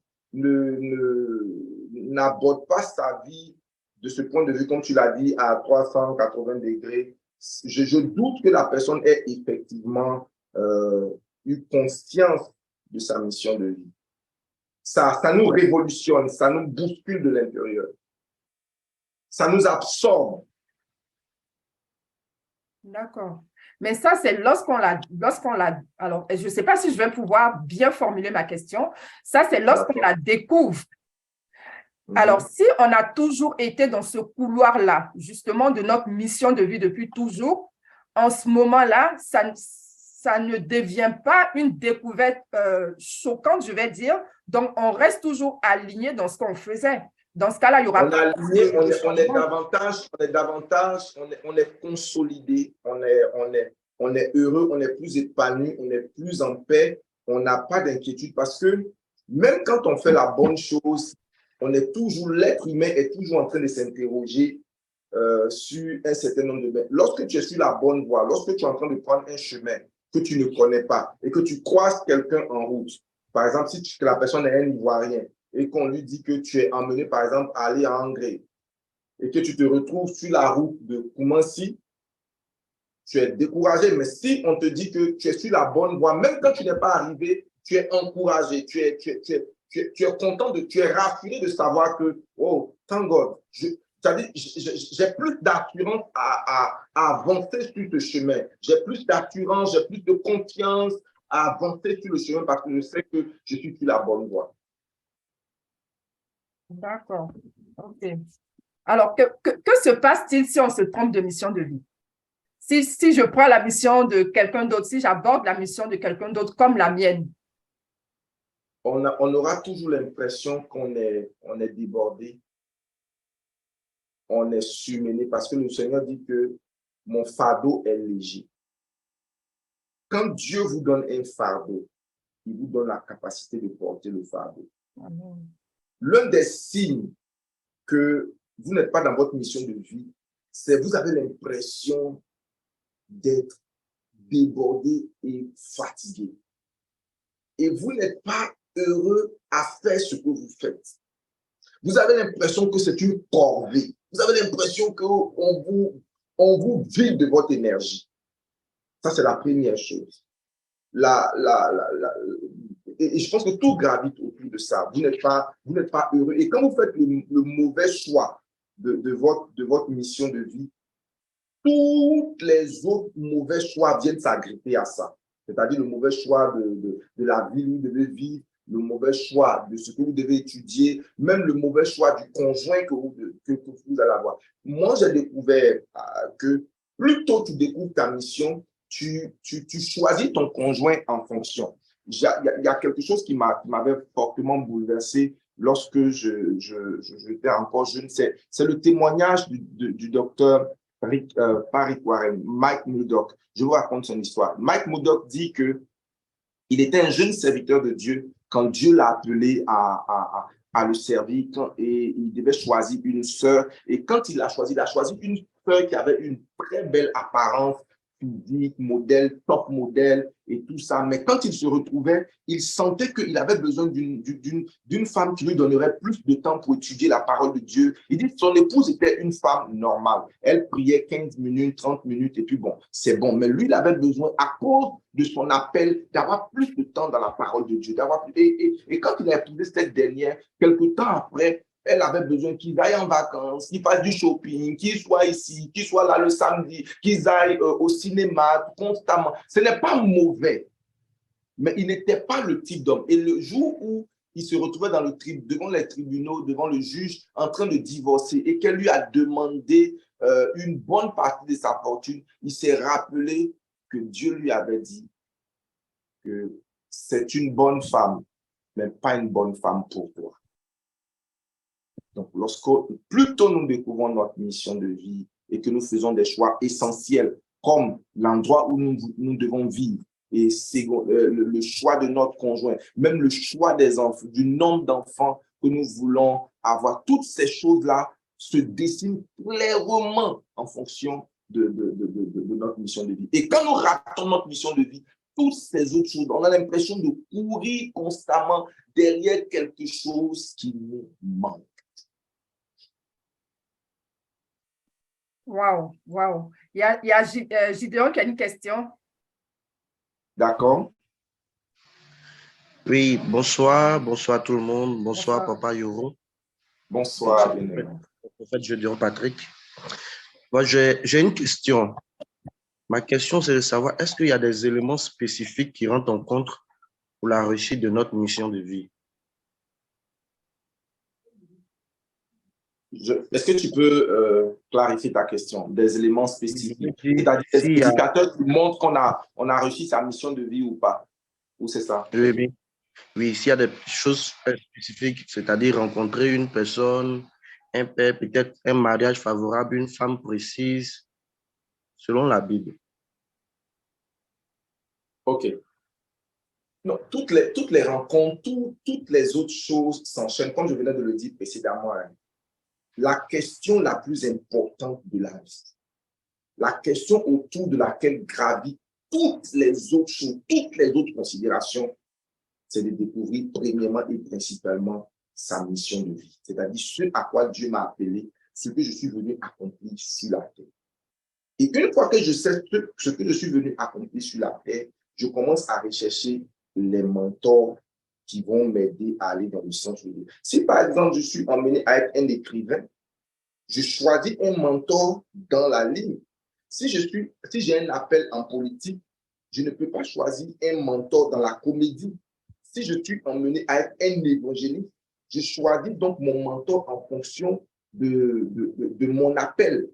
n'aborde pas sa vie de ce point de vue, comme tu l'as dit, à 380 degrés, je doute que la personne ait effectivement eu conscience de sa mission de vie. Ça nous révolutionne, ça nous bouscule de l'intérieur. Ça nous absorbe. D'accord. Mais ça, c'est lorsqu'on l'a… Alors, je ne sais pas si je vais pouvoir bien formuler ma question. Ça, c'est lorsqu'on la découvre. Alors, si on a toujours été dans ce couloir-là, justement, de notre mission de vie depuis toujours, en ce moment-là, ça ne devient pas une découverte choquante, je vais dire. Donc, on reste toujours aligné dans ce qu'on faisait. Dans ce cas-là, il y aura… On est consolidé, on est heureux, on est plus épanoui, on est plus en paix, on n'a pas d'inquiétude parce que même quand on fait la bonne chose, l'être humain est toujours en train de s'interroger sur un certain nombre de choses. Lorsque tu es sur la bonne voie, lorsque tu es en train de prendre un chemin que tu ne connais pas et que tu croises quelqu'un en route, par exemple, si la personne est un Ivoirien et qu'on lui dit que tu es emmené, par exemple, à aller à Angré et que tu te retrouves sur la route de Koumansi, tu es découragé. Mais si on te dit que tu es sur la bonne voie, même quand tu n'es pas arrivé, tu es encouragé, tu es content, tu es rassuré de savoir que, oh, thank God, j'ai plus d'assurance à avancer sur ce chemin. J'ai plus d'assurance, j'ai plus de confiance à avancer sur le chemin parce que je sais que je suis sur la bonne voie. D'accord. OK. Alors, que se passe-t-il si on se trompe de mission de vie? Si je prends la mission de quelqu'un d'autre, si j'aborde la mission de quelqu'un d'autre comme la mienne? On aura toujours l'impression qu'on est débordé, on est surmené parce que le Seigneur dit que mon fardeau est léger. Quand Dieu vous donne un fardeau, il vous donne la capacité de porter le fardeau. Amen. L'un des signes que vous n'êtes pas dans votre mission de vie, c'est que vous avez l'impression d'être débordé et fatigué. Et vous n'êtes pas heureux à faire ce que vous faites. Vous avez l'impression que c'est une corvée. Vous avez l'impression qu'on vous vide de votre énergie. Ça, c'est la première chose. Et je pense que tout gravite autour de ça. Vous n'êtes pas heureux. Et quand vous faites le mauvais choix de votre mission de vie, tous les autres mauvais choix viennent s'agripper à ça. C'est-à-dire le mauvais choix de la vie où vous devez vivre, le mauvais choix de ce que vous devez étudier, même le mauvais choix du conjoint que vous allez avoir. Moi, j'ai découvert que plus tôt tu découvres ta mission, tu choisis ton conjoint en fonction. Il y a quelque chose qui m'avait fortement bouleversé lorsque j'étais encore jeune. C'est le témoignage du docteur Rick Warren, Mike Murdock. Je vous raconte son histoire. Mike Murdock dit qu'il était un jeune serviteur de Dieu quand Dieu l'a appelé à le servir et il devait choisir une sœur. Et quand il a choisi une sœur qui avait une très belle apparence physique, modèle, top modèle et tout ça. Mais quand il se retrouvait, il sentait qu'il avait besoin d'une femme qui lui donnerait plus de temps pour étudier la parole de Dieu. Il dit que son épouse était une femme normale. Elle priait 15 minutes, 30 minutes et puis bon, c'est bon. Mais lui, il avait besoin, à cause de son appel, d'avoir plus de temps dans la parole de Dieu. Et quand il a épousé cette dernière, quelque temps après, elle avait besoin qu'ils aillent en vacances, qu'ils fassent du shopping, qu'ils soient ici, qu'ils soient là le samedi, qu'ils aillent au cinéma constamment. Ce n'est pas mauvais, mais il n'était pas le type d'homme. Et le jour où il se retrouvait devant les tribunaux, devant le juge, en train de divorcer et qu'elle lui a demandé une bonne partie de sa fortune, il s'est rappelé que Dieu lui avait dit que c'est une bonne femme, mais pas une bonne femme pour toi. Donc, plus tôt nous découvrons notre mission de vie et que nous faisons des choix essentiels, comme l'endroit où nous devons vivre, et le choix de notre conjoint, même le choix des enfants, du nombre d'enfants que nous voulons avoir, toutes ces choses-là se dessinent clairement en fonction de notre mission de vie. Et quand nous ratons notre mission de vie, toutes ces autres choses, on a l'impression de courir constamment derrière quelque chose qui nous manque. Wow, wow. Il y a Gideon qui a une question. D'accord. Oui, bonsoir tout le monde. Bonsoir. Papa Yoro. Bonsoir. Prophète Gideon Patrick. Moi, j'ai une question. Ma question, c'est de savoir, est-ce qu'il y a des éléments spécifiques qui rentrent en compte pour la réussite de notre mission de vie? Est-ce que tu peux clarifier ta question? Des éléments spécifiques, c'est-à-dire des indicateurs qui montrent qu'on a réussi sa mission de vie ou pas? Ou c'est ça? Oui, s'il y a des choses spécifiques, c'est-à-dire rencontrer une personne, un père, peut-être un mariage favorable, une femme précise, selon la Bible. OK. Non, toutes les rencontres, toutes les autres choses s'enchaînent, comme je venais de le dire précédemment. La question la plus importante de la vie, la question autour de laquelle gravitent toutes les autres choses, toutes les autres considérations, c'est de découvrir premièrement et principalement sa mission de vie, c'est-à-dire ce à quoi Dieu m'a appelé, ce que je suis venu accomplir sur la terre. Et une fois que je sais ce que je suis venu accomplir sur la terre, je commence à rechercher les mentors qui vont m'aider à aller dans le sens de Dieu. Si par exemple, je suis emmené à être un écrivain, je choisis un mentor dans la ligne. Si j'ai un appel en politique, je ne peux pas choisir un mentor dans la comédie. Si je suis emmené à être un évangéliste, je choisis donc mon mentor en fonction de mon appel.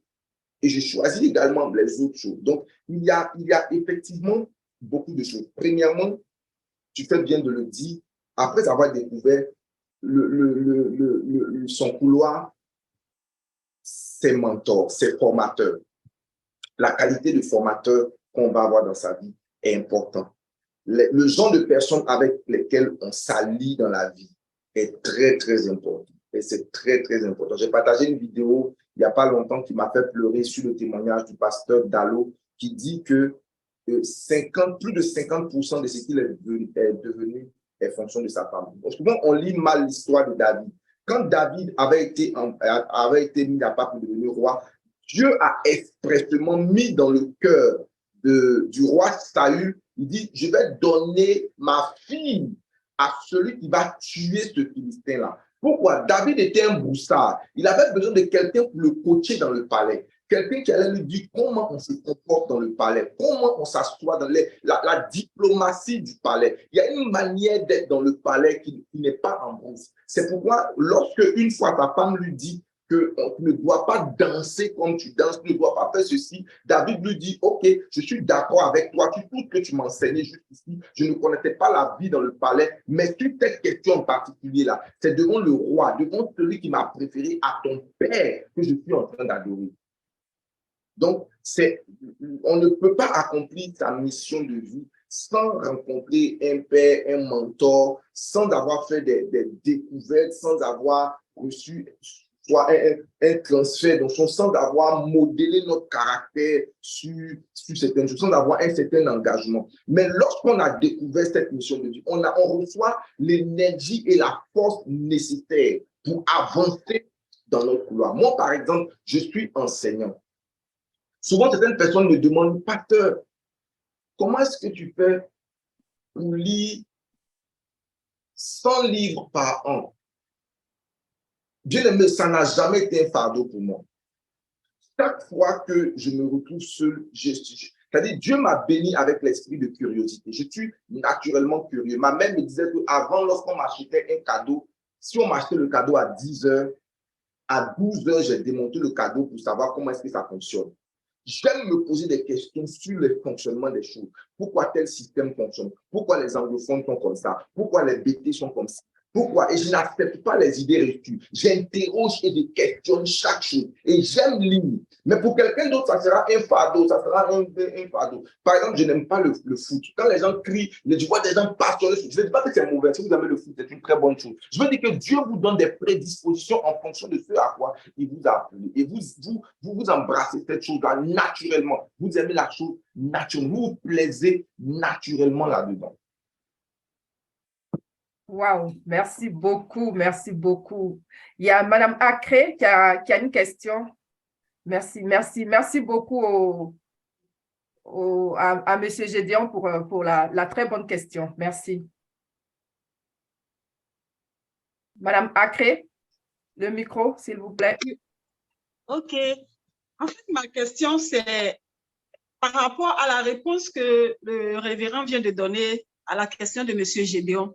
Et je choisis également les autres choses. Donc, il y a effectivement beaucoup de choses. Premièrement, tu fais bien de le dire, après avoir découvert son couloir, ses mentors, ses formateurs. La qualité de formateur qu'on va avoir dans sa vie est importante. Le genre de personnes avec lesquelles on s'allie dans la vie est très, très important. Et c'est très, très important. J'ai partagé une vidéo il n'y a pas longtemps qui m'a fait pleurer sur le témoignage du pasteur Dallo qui dit que plus de 50% de ce qu'il est devenu est fonction de sa famille. Souvent, on lit mal l'histoire de David. Quand David avait été mis à part pour devenir roi, Dieu a expressément mis dans le cœur du roi Saül, il dit, je vais donner ma fille à celui qui va tuer ce Philistin-là. Pourquoi? David était un broussard. Il avait besoin de quelqu'un pour le coacher dans le palais. Quelqu'un qui allait lui dire comment on se comporte dans le palais, comment on s'assoit dans la diplomatie du palais. Il y a une manière d'être dans le palais qui n'est pas en brousse. C'est pourquoi, lorsque une fois ta femme lui dit que tu ne dois pas danser comme tu danses, tu ne dois pas faire ceci, David lui dit, ok, je suis d'accord avec toi, tout que tu m'enseignais jusqu'ici, je ne connaissais pas la vie dans le palais, mais sur cette question en particulier là, c'est devant le roi, devant celui qui m'a préféré à ton père que je suis en train d'adorer. Donc, on ne peut pas accomplir sa mission de vie sans rencontrer un père, un mentor, sans avoir fait des découvertes, sans avoir reçu soit un transfert, donc sans avoir modélé notre caractère sur certaines choses, sans avoir un certain engagement. Mais lorsqu'on a découvert cette mission de vie, on reçoit l'énergie et la force nécessaires pour avancer dans notre couloir. Moi, par exemple, je suis enseignant. Souvent, certaines personnes me demandent, pasteur, comment est-ce que tu fais pour lire 100 livres par an? Bien aimé, ça n'a jamais été un fardeau pour moi. Chaque fois que je me retrouve seul, C'est-à-dire, Dieu m'a béni avec l'esprit de curiosité. Je suis naturellement curieux. Ma mère me disait qu'avant, lorsqu'on m'achetait un cadeau, si on m'achetait le cadeau à 10 heures, à 12 heures, j'ai démonté le cadeau pour savoir comment est-ce que ça fonctionne. J'aime me poser des questions sur le fonctionnement des choses. Pourquoi tel système fonctionne? Pourquoi les anglophones sont comme ça? Pourquoi les BT sont comme ça? Pourquoi? Et je n'accepte pas les idées reçues. J'interroge et je questionne chaque chose. Et j'aime lire. Mais pour quelqu'un d'autre, ça sera un fardeau. Ça sera un fardeau. Par exemple, je n'aime pas le foot. Quand les gens crient, je vois des gens passionnés. Je ne dis pas que c'est mauvais. Si vous aimez le foot, c'est une très bonne chose. Je veux dire que Dieu vous donne des prédispositions en fonction de ce à quoi il vous a appelé. Et vous embrassez cette chose-là naturellement. Vous aimez la chose naturellement. Vous vous plaisez naturellement là-dedans. Wow, merci beaucoup, merci beaucoup. Il y a Mme Acré qui a une question. Merci beaucoup à M. Gédéon pour la très bonne question. Merci. Mme Acré, le micro, s'il vous plaît. OK. En fait, ma question, c'est par rapport à la réponse que le révérend vient de donner à la question de M. Gédéon.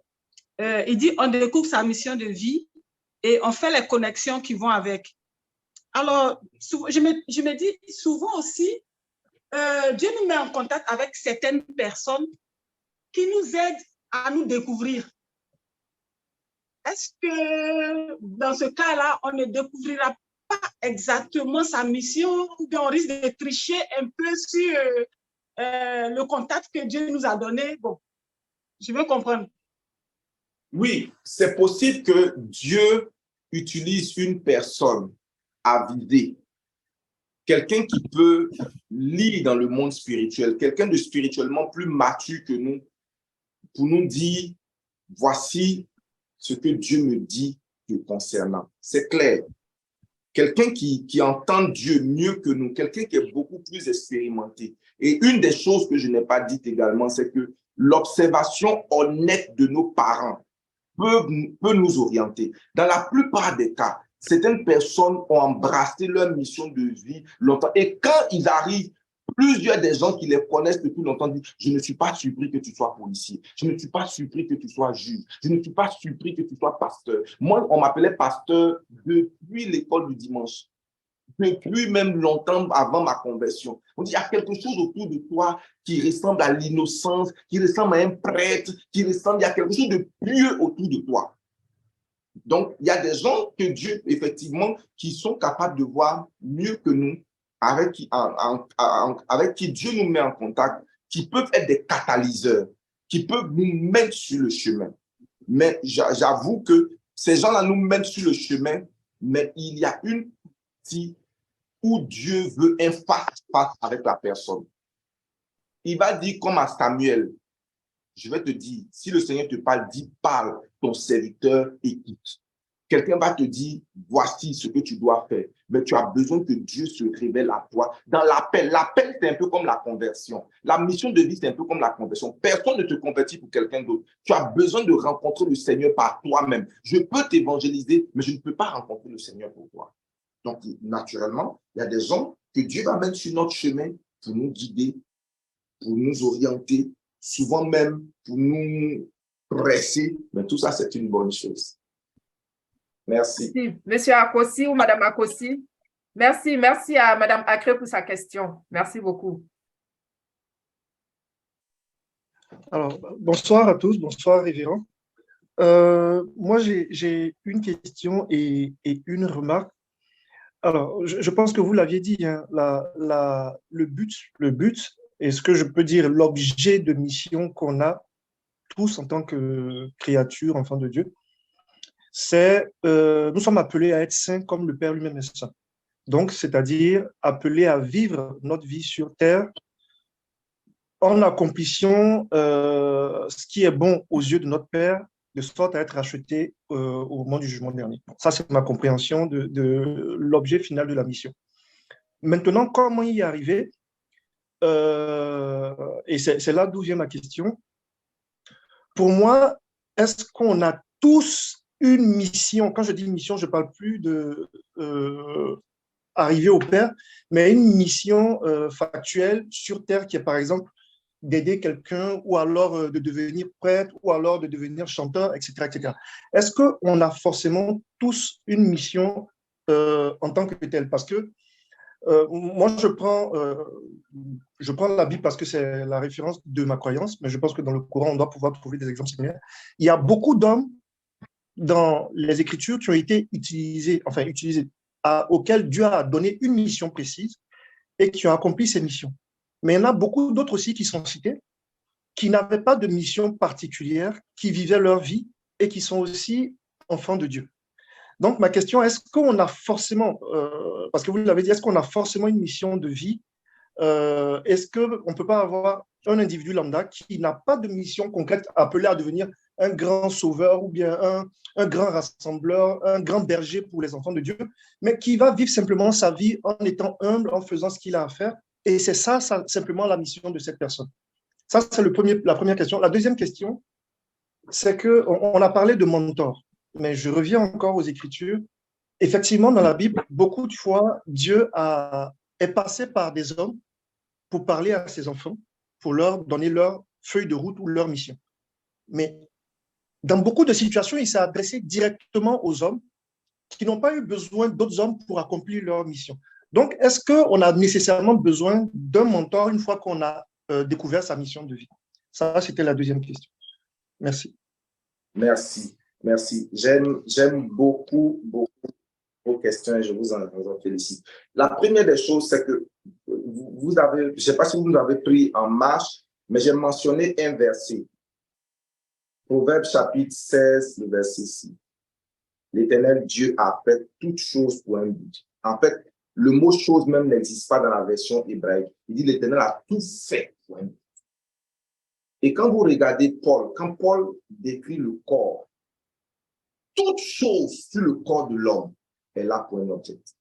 Il dit, on découvre sa mission de vie et on fait les connexions qui vont avec. Alors, je me dis souvent aussi, Dieu nous met en contact avec certaines personnes qui nous aident à nous découvrir. Est-ce que dans ce cas-là, on ne découvrira pas exactement sa mission ou bien on risque de tricher un peu sur le contact que Dieu nous a donné? Bon, je veux comprendre. Oui, c'est possible que Dieu utilise une personne à viser. Quelqu'un qui peut lire dans le monde spirituel, quelqu'un de spirituellement plus mature que nous, pour nous dire, voici ce que Dieu me dit te concernant. C'est clair. Quelqu'un qui entend Dieu mieux que nous, quelqu'un qui est beaucoup plus expérimenté. Et une des choses que je n'ai pas dites également, c'est que l'observation honnête de nos parents peut nous orienter. Dans la plupart des cas, certaines personnes ont embrassé leur mission de vie longtemps. Et quand ils arrivent, plusieurs des gens qui les connaissent depuis longtemps disent, je ne suis pas surpris que tu sois policier. Je ne suis pas surpris que tu sois juge. Je ne suis pas surpris que tu sois pasteur. Moi, on m'appelait pasteur depuis l'école du dimanche. Depuis même longtemps avant ma conversion. On dit, il y a quelque chose autour de toi qui ressemble à l'innocence, qui ressemble à un prêtre, il y a quelque chose de pieux autour de toi. Donc, il y a des gens que Dieu, effectivement, qui sont capables de voir mieux que nous, avec qui Dieu nous met en contact, qui peuvent être des catalyseurs, qui peuvent nous mettre sur le chemin. Mais j'avoue que ces gens-là nous mettent sur le chemin, mais il y a une partie où Dieu veut un face-à-face avec la personne. Il va dire comme à Samuel, je vais te dire, si le Seigneur te parle, dis, parle, ton serviteur écoute. Quelqu'un va te dire, voici ce que tu dois faire. Mais tu as besoin que Dieu se révèle à toi dans l'appel. L'appel, c'est un peu comme la conversion. La mission de vie, c'est un peu comme la conversion. Personne ne te convertit pour quelqu'un d'autre. Tu as besoin de rencontrer le Seigneur par toi-même. Je peux t'évangéliser, mais je ne peux pas rencontrer le Seigneur pour toi. Donc, naturellement, il y a des gens que Dieu va mettre sur notre chemin pour nous guider, pour nous orienter, souvent même pour nous presser. Mais tout ça, c'est une bonne chose. Merci. Monsieur Akossi ou Madame Akossi. Merci à Madame Acré pour sa question. Merci beaucoup. Alors, bonsoir à tous, bonsoir Révérend. Moi, j'ai une question et une remarque. Alors, je pense que vous l'aviez dit, hein, le but, et ce que je peux dire, l'objet de mission qu'on a tous en tant que créatures, enfants de Dieu, c'est, nous sommes appelés à être saints comme le Père lui-même est saint. Donc, c'est-à-dire appelés à vivre notre vie sur terre en accomplissant ce qui est bon aux yeux de notre Père, de sorte à être rachetés au moment du jugement dernier. Ça, c'est ma compréhension de l'objet final de la mission. Maintenant, comment y arriver? Et c'est là d'où vient ma question. Pour moi, est-ce qu'on a tous une mission? Quand je dis mission, je ne parle plus de arriver au Père, mais une mission factuelle sur terre qui est par exemple d'aider quelqu'un ou alors de devenir prêtre ou alors de devenir chanteur, etc. etc. Est-ce qu'on a forcément tous une mission en tant que telle? Parce que moi, je prends la Bible parce que c'est la référence de ma croyance, mais je pense que dans le Coran, on doit pouvoir trouver des exemples similaires. Il y a beaucoup d'hommes dans les Écritures qui ont été utilisés, auxquels Dieu a donné une mission précise et qui ont accompli ces missions. Mais il y en a beaucoup d'autres aussi qui sont cités, qui n'avaient pas de mission particulière, qui vivaient leur vie et qui sont aussi enfants de Dieu. Donc, ma question, est-ce qu'on a forcément, parce que vous l'avez dit, est-ce qu'on a forcément une mission de vie? Est-ce qu'on ne peut pas avoir un individu lambda qui n'a pas de mission concrète appelé à devenir un grand sauveur ou bien un grand rassembleur, un grand berger pour les enfants de Dieu, mais qui va vivre simplement sa vie en étant humble, en faisant ce qu'il a à faire? Et c'est ça, simplement la mission de cette personne. Ça, c'est la première question. La deuxième question, c'est qu'on a parlé de mentor, mais je reviens encore aux Écritures. Effectivement, dans la Bible, beaucoup de fois, Dieu est passé par des hommes pour parler à ses enfants, pour leur donner leur feuille de route ou leur mission. Mais dans beaucoup de situations, il s'est adressé directement aux hommes qui n'ont pas eu besoin d'autres hommes pour accomplir leur mission. Donc, est-ce qu'on a nécessairement besoin d'un mentor une fois qu'on a découvert sa mission de vie? Ça, c'était la deuxième question. Merci. Merci. J'aime beaucoup vos questions et je vous en félicite. La première des choses, c'est que vous avez, je ne sais pas si vous nous avez pris en marche, mais j'ai mentionné un verset. Proverbe chapitre 16, le verset 6. L'Éternel Dieu a fait toutes choses pour un but. En fait, le mot chose même n'existe pas dans la version hébraïque. Il dit l'Éternel a tout fait pour un but. Et quand vous regardez Paul, quand Paul décrit le corps, toute chose sur le corps de l'homme est là pour un objectif.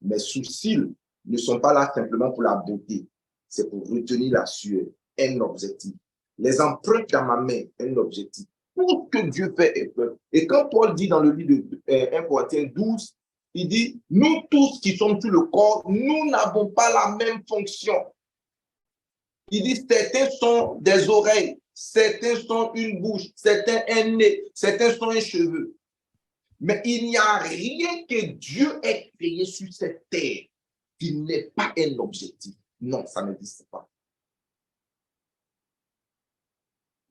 Mes sourcils ne sont pas là simplement pour la beauté, c'est pour retenir la sueur, un objectif. Les empreintes dans ma main, un objectif. Tout ce que Dieu fait est fait. Et quand Paul dit dans le livre de 1 Corinthiens 12, il dit, nous tous qui sommes sur le corps, nous n'avons pas la même fonction. Il dit, certains sont des oreilles, certains sont une bouche, certains un nez, certains sont un cheveu. Mais il n'y a rien que Dieu ait créé sur cette terre qui n'est pas un objectif. Non, ça n'existe pas.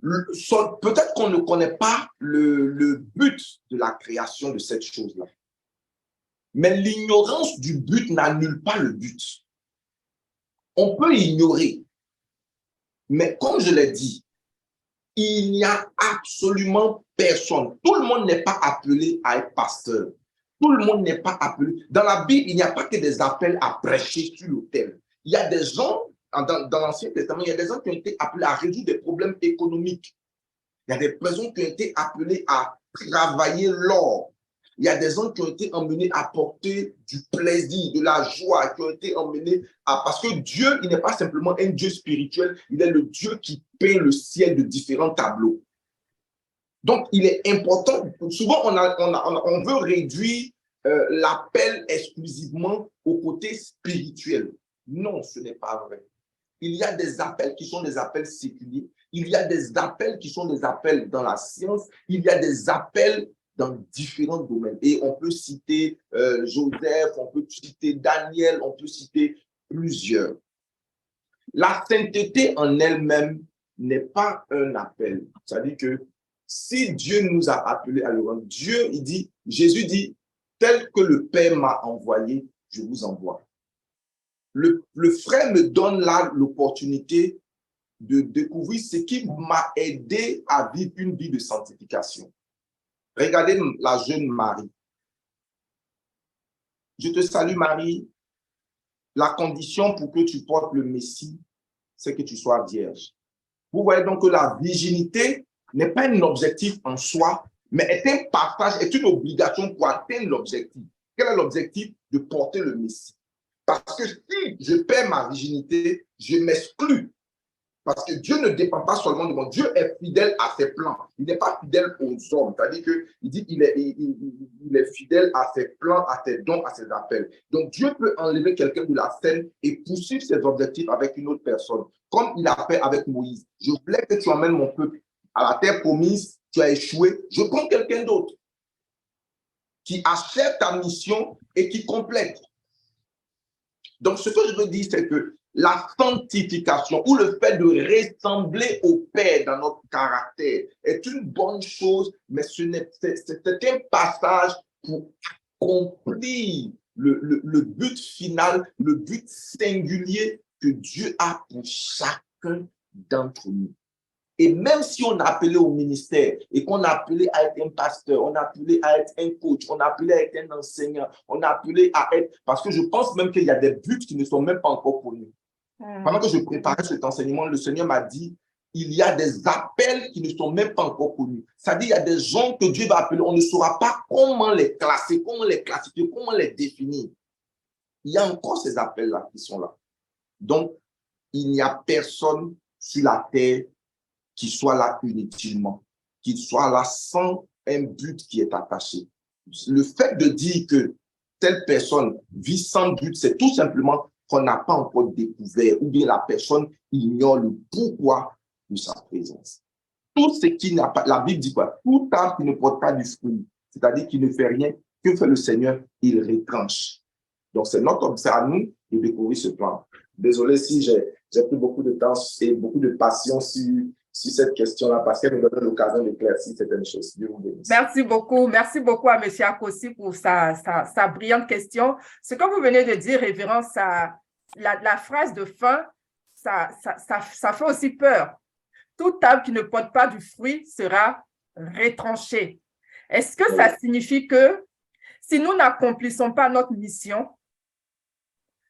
Peut-être qu'on ne connaît pas le but de la création de cette chose-là. Mais l'ignorance du but n'annule pas le but. On peut ignorer. Mais comme je l'ai dit, il n'y a absolument personne. Tout le monde n'est pas appelé à être pasteur. Tout le monde n'est pas appelé. Dans la Bible, il n'y a pas que des appels à prêcher sur l'autel. Il y a des gens, dans l'Ancien Testament, il y a des gens qui ont été appelés à résoudre des problèmes économiques. Il y a des personnes qui ont été appelées à travailler l'or. Il y a des gens qui ont été emmenés à porter du plaisir, de la joie, qui ont été emmenés à... Parce que Dieu, il n'est pas simplement un Dieu spirituel, il est le Dieu qui peint le ciel de différents tableaux. Donc, il est important, souvent on veut réduire l'appel exclusivement au côté spirituel. Non, ce n'est pas vrai. Il y a des appels qui sont des appels séculiers, il y a des appels qui sont des appels dans la science, il y a des appels dans différents domaines. Et on peut citer Joseph, on peut citer Daniel, on peut citer plusieurs. La sainteté en elle-même n'est pas un appel. C'est-à-dire que si Dieu nous a appelés à le rendre, Dieu, il dit, Jésus dit, tel que le Père m'a envoyé, je vous envoie. Le frère me donne là l'opportunité de découvrir ce qui m'a aidé à vivre une vie de sanctification. Regardez la jeune Marie. Je te salue Marie. La condition pour que tu portes le Messie, c'est que tu sois vierge. Vous voyez donc que la virginité n'est pas un objectif en soi, mais est un partage, est une obligation pour atteindre l'objectif. Quel est l'objectif? De porter le Messie. Parce que si je perds ma virginité, je m'exclus Parce que Dieu ne dépend pas seulement de moi. Dieu est fidèle à ses plans. Il n'est pas fidèle aux hommes. C'est-à-dire qu'il dit qu'il est fidèle à ses plans, à ses dons, à ses appels. Donc, Dieu peut enlever quelqu'un de la scène et poursuivre ses objectifs avec une autre personne, comme il a fait avec Moïse. Je voulais que tu emmènes mon peuple à la terre promise, tu as échoué. Je prends quelqu'un d'autre qui achève ta mission et qui complète. Donc, ce que je veux dire, c'est que la sanctification ou le fait de ressembler au Père dans notre caractère est une bonne chose, mais c'est un passage pour accomplir le but final, le but singulier que Dieu a pour chacun d'entre nous. Et même si on a appelé au ministère et qu'on a appelé à être un pasteur, on a appelé à être un coach, on a appelé à être un enseignant, on a appelé à être... Parce que je pense même qu'il y a des buts qui ne sont même pas encore connus. Pendant que je préparais cet enseignement, le Seigneur m'a dit, il y a des appels qui ne sont même pas encore connus. C'est-à-dire, il y a des gens que Dieu va appeler, on ne saura pas comment les classer, comment les classifier, comment les définir. Il y a encore ces appels-là qui sont là. Donc, il n'y a personne sur la terre qui soit là inutilement, qui soit là sans un but qui est attaché. Le fait de dire que telle personne vit sans but, c'est tout simplement qu'on n'a pas encore découvert ou bien la personne ignore le pourquoi de sa présence. Tout ce qui n'a pas, la Bible dit quoi? Tout arbre qui ne porte pas du fruit, c'est-à-dire qui ne fait rien, que fait le Seigneur? Il retranche. Donc, c'est à nous de découvrir ce plan. Désolé si j'ai pris beaucoup de temps et beaucoup de passion sur cette question-là, parce qu'elle me donne l'occasion d'éclaircir certaines choses. Dieu vous bénisse. Merci beaucoup à M. Akossi pour sa brillante question. Ce que vous venez de dire, révérend, la phrase de fin, ça fait aussi peur. Tout arbre qui ne porte pas du fruit sera retranché. Est-ce que ça signifie que si nous n'accomplissons pas notre mission,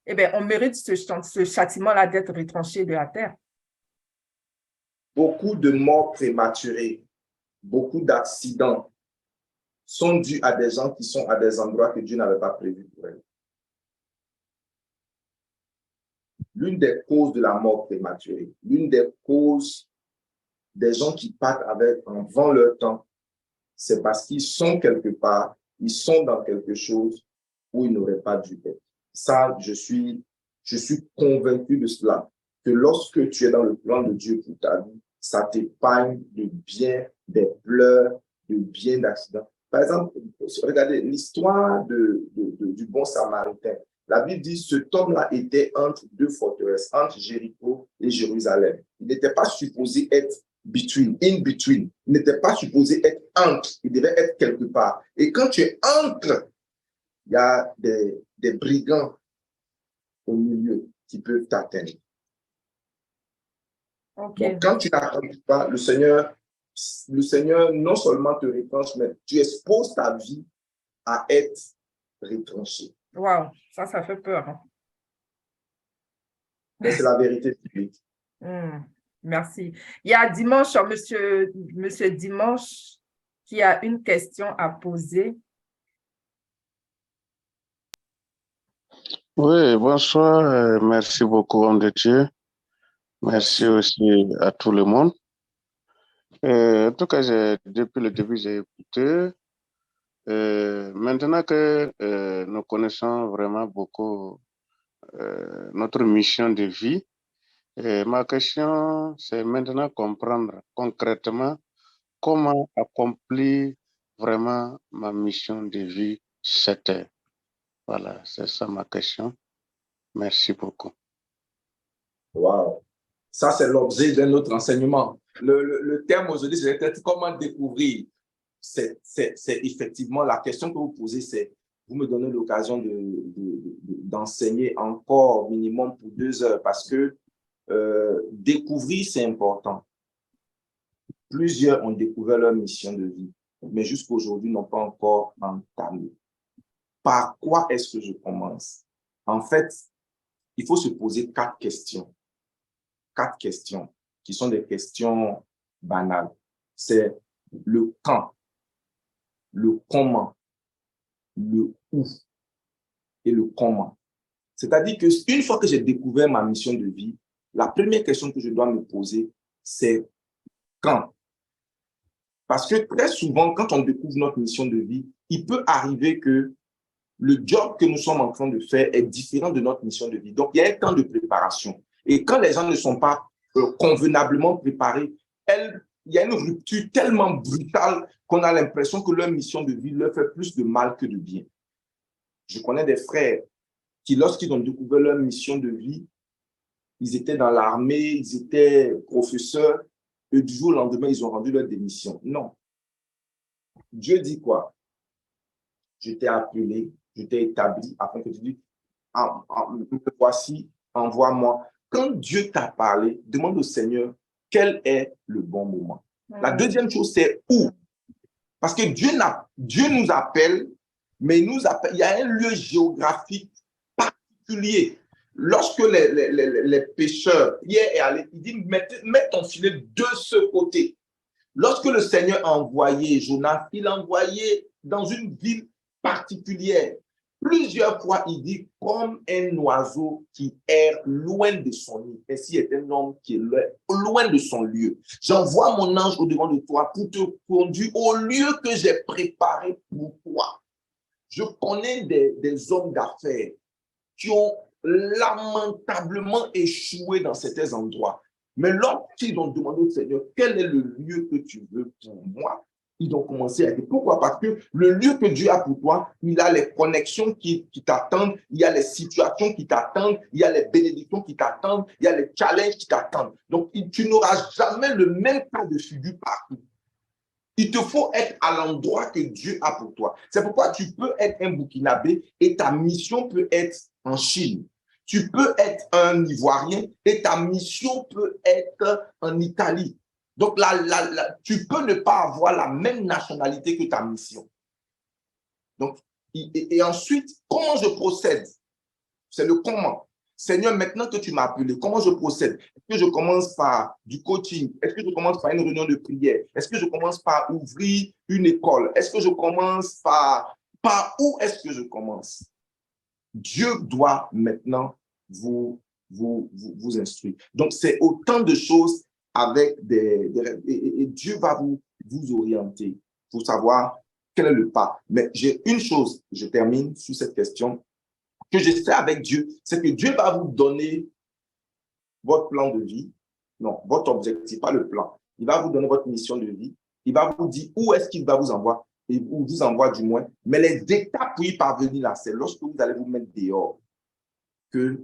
eh bien, on mérite ce châtiment-là d'être retranché de la terre? Beaucoup de morts prématurées, beaucoup d'accidents sont dus à des gens qui sont à des endroits que Dieu n'avait pas prévus pour eux. L'une des causes de la mort prématurée, l'une des causes des gens qui partent avant leur temps, c'est parce qu'ils sont quelque part, ils sont dans quelque chose où ils n'auraient pas dû être. Ça, je suis convaincu de cela, que lorsque tu es dans le plan de Dieu pour ta vie, ça t'épargne de bien des pleurs, de bien d'accidents. Par exemple, regardez l'histoire du bon Samaritain. La Bible dit, cet homme-là était entre deux forteresses, entre Jéricho et Jérusalem. Il n'était pas supposé être in between. Il n'était pas supposé être entre. Il devait être quelque part. Et quand tu es entre, il y a des brigands au milieu qui peuvent t'atteindre. Okay. Donc, quand tu n'accomplis pas, le Seigneur non seulement te retranche, mais tu exposes ta vie à être retranché. Wow, ça fait peur. Hein? Mais c'est la vérité publique. Merci. Il y a Dimanche, monsieur Dimanche, qui a une question à poser. Oui, bonsoir. Merci beaucoup, homme de Dieu. Merci aussi à tout le monde. En tout cas, depuis le début, j'ai écouté. Maintenant que nous connaissons vraiment beaucoup notre mission de vie, ma question, c'est maintenant comprendre concrètement comment accomplir vraiment ma mission de vie sur terre. Voilà, c'est ça ma question. Merci beaucoup. Wow. Ça, c'est l'objet d'un autre enseignement. Le terme aujourd'hui, c'est peut-être comment découvrir. C'est effectivement la question que vous posez, c'est vous me donnez l'occasion d'enseigner encore minimum pour 2 heures parce que découvrir, c'est important. Plusieurs ont découvert leur mission de vie, mais jusqu'aujourd'hui n'ont pas encore entamé. Par quoi est-ce que je commence? En fait, il faut se poser 4 questions. 4 questions qui sont des questions banales. C'est le quand, le comment, le où et le comment. C'est-à-dire qu'une fois que j'ai découvert ma mission de vie, la première question que je dois me poser, c'est quand? Parce que très souvent, quand on découvre notre mission de vie, il peut arriver que le job que nous sommes en train de faire est différent de notre mission de vie. Donc, il y a un temps de préparation. Et quand les gens ne sont pas convenablement préparés, il y a une rupture tellement brutale qu'on a l'impression que leur mission de vie leur fait plus de mal que de bien. Je connais des frères qui, lorsqu'ils ont découvert leur mission de vie, ils étaient dans l'armée, ils étaient professeurs, et du jour au lendemain, ils ont rendu leur démission. Non. Dieu dit quoi? Je t'ai appelé, je t'ai établi afin que tu dises, me voici, envoie-moi. Quand Dieu t'a parlé, demande au Seigneur quel est le bon moment. La deuxième chose, c'est où. Parce que Dieu nous appelle, mais il y a un lieu géographique particulier. Lorsque les pêcheurs, Pierre est allé, il dit, mets ton filet de ce côté. Lorsque le Seigneur a envoyé Jonas, il l'a envoyé dans une ville particulière. Plusieurs fois, il dit, comme un oiseau qui erre loin de son nid. Ainsi est un homme qui est loin de son lieu. J'envoie mon ange au-devant de toi pour te conduire au lieu que j'ai préparé pour toi. Je connais des hommes d'affaires qui ont lamentablement échoué dans certains endroits. Mais lorsqu'ils ont demandé au Seigneur, quel est le lieu que tu veux pour moi? Ils ont commencé à dire, pourquoi? Parce que le lieu que Dieu a pour toi, il a les connexions qui t'attendent, il y a les situations qui t'attendent, il y a les bénédictions qui t'attendent, il y a les challenges qui t'attendent. Donc, tu n'auras jamais le même cas de figure partout. Il te faut être à l'endroit que Dieu a pour toi. C'est pourquoi tu peux être un Burkinabé et ta mission peut être en Chine. Tu peux être un Ivoirien et ta mission peut être en Italie. Donc, tu peux ne pas avoir la même nationalité que ta mission. Donc, et ensuite, comment je procède? C'est le comment. Seigneur, maintenant que tu m'as appelé, comment je procède? Est-ce que je commence par du coaching? Est-ce que je commence par une réunion de prière? Est-ce que je commence par ouvrir une école? Est-ce que je commence par où est-ce que je commence? Dieu doit maintenant vous instruire. Donc, c'est autant de choses avec et Dieu va vous orienter pour savoir quel est le pas. Mais j'ai une chose, je termine sur cette question, que je sais avec Dieu, c'est que Dieu va vous donner votre plan de vie, non, votre objectif, pas le plan. Il va vous donner votre mission de vie. Il va vous dire où est-ce qu'il va vous envoyer, ou vous envoie du moins. Mais les étapes pour y parvenir là, c'est lorsque vous allez vous mettre dehors que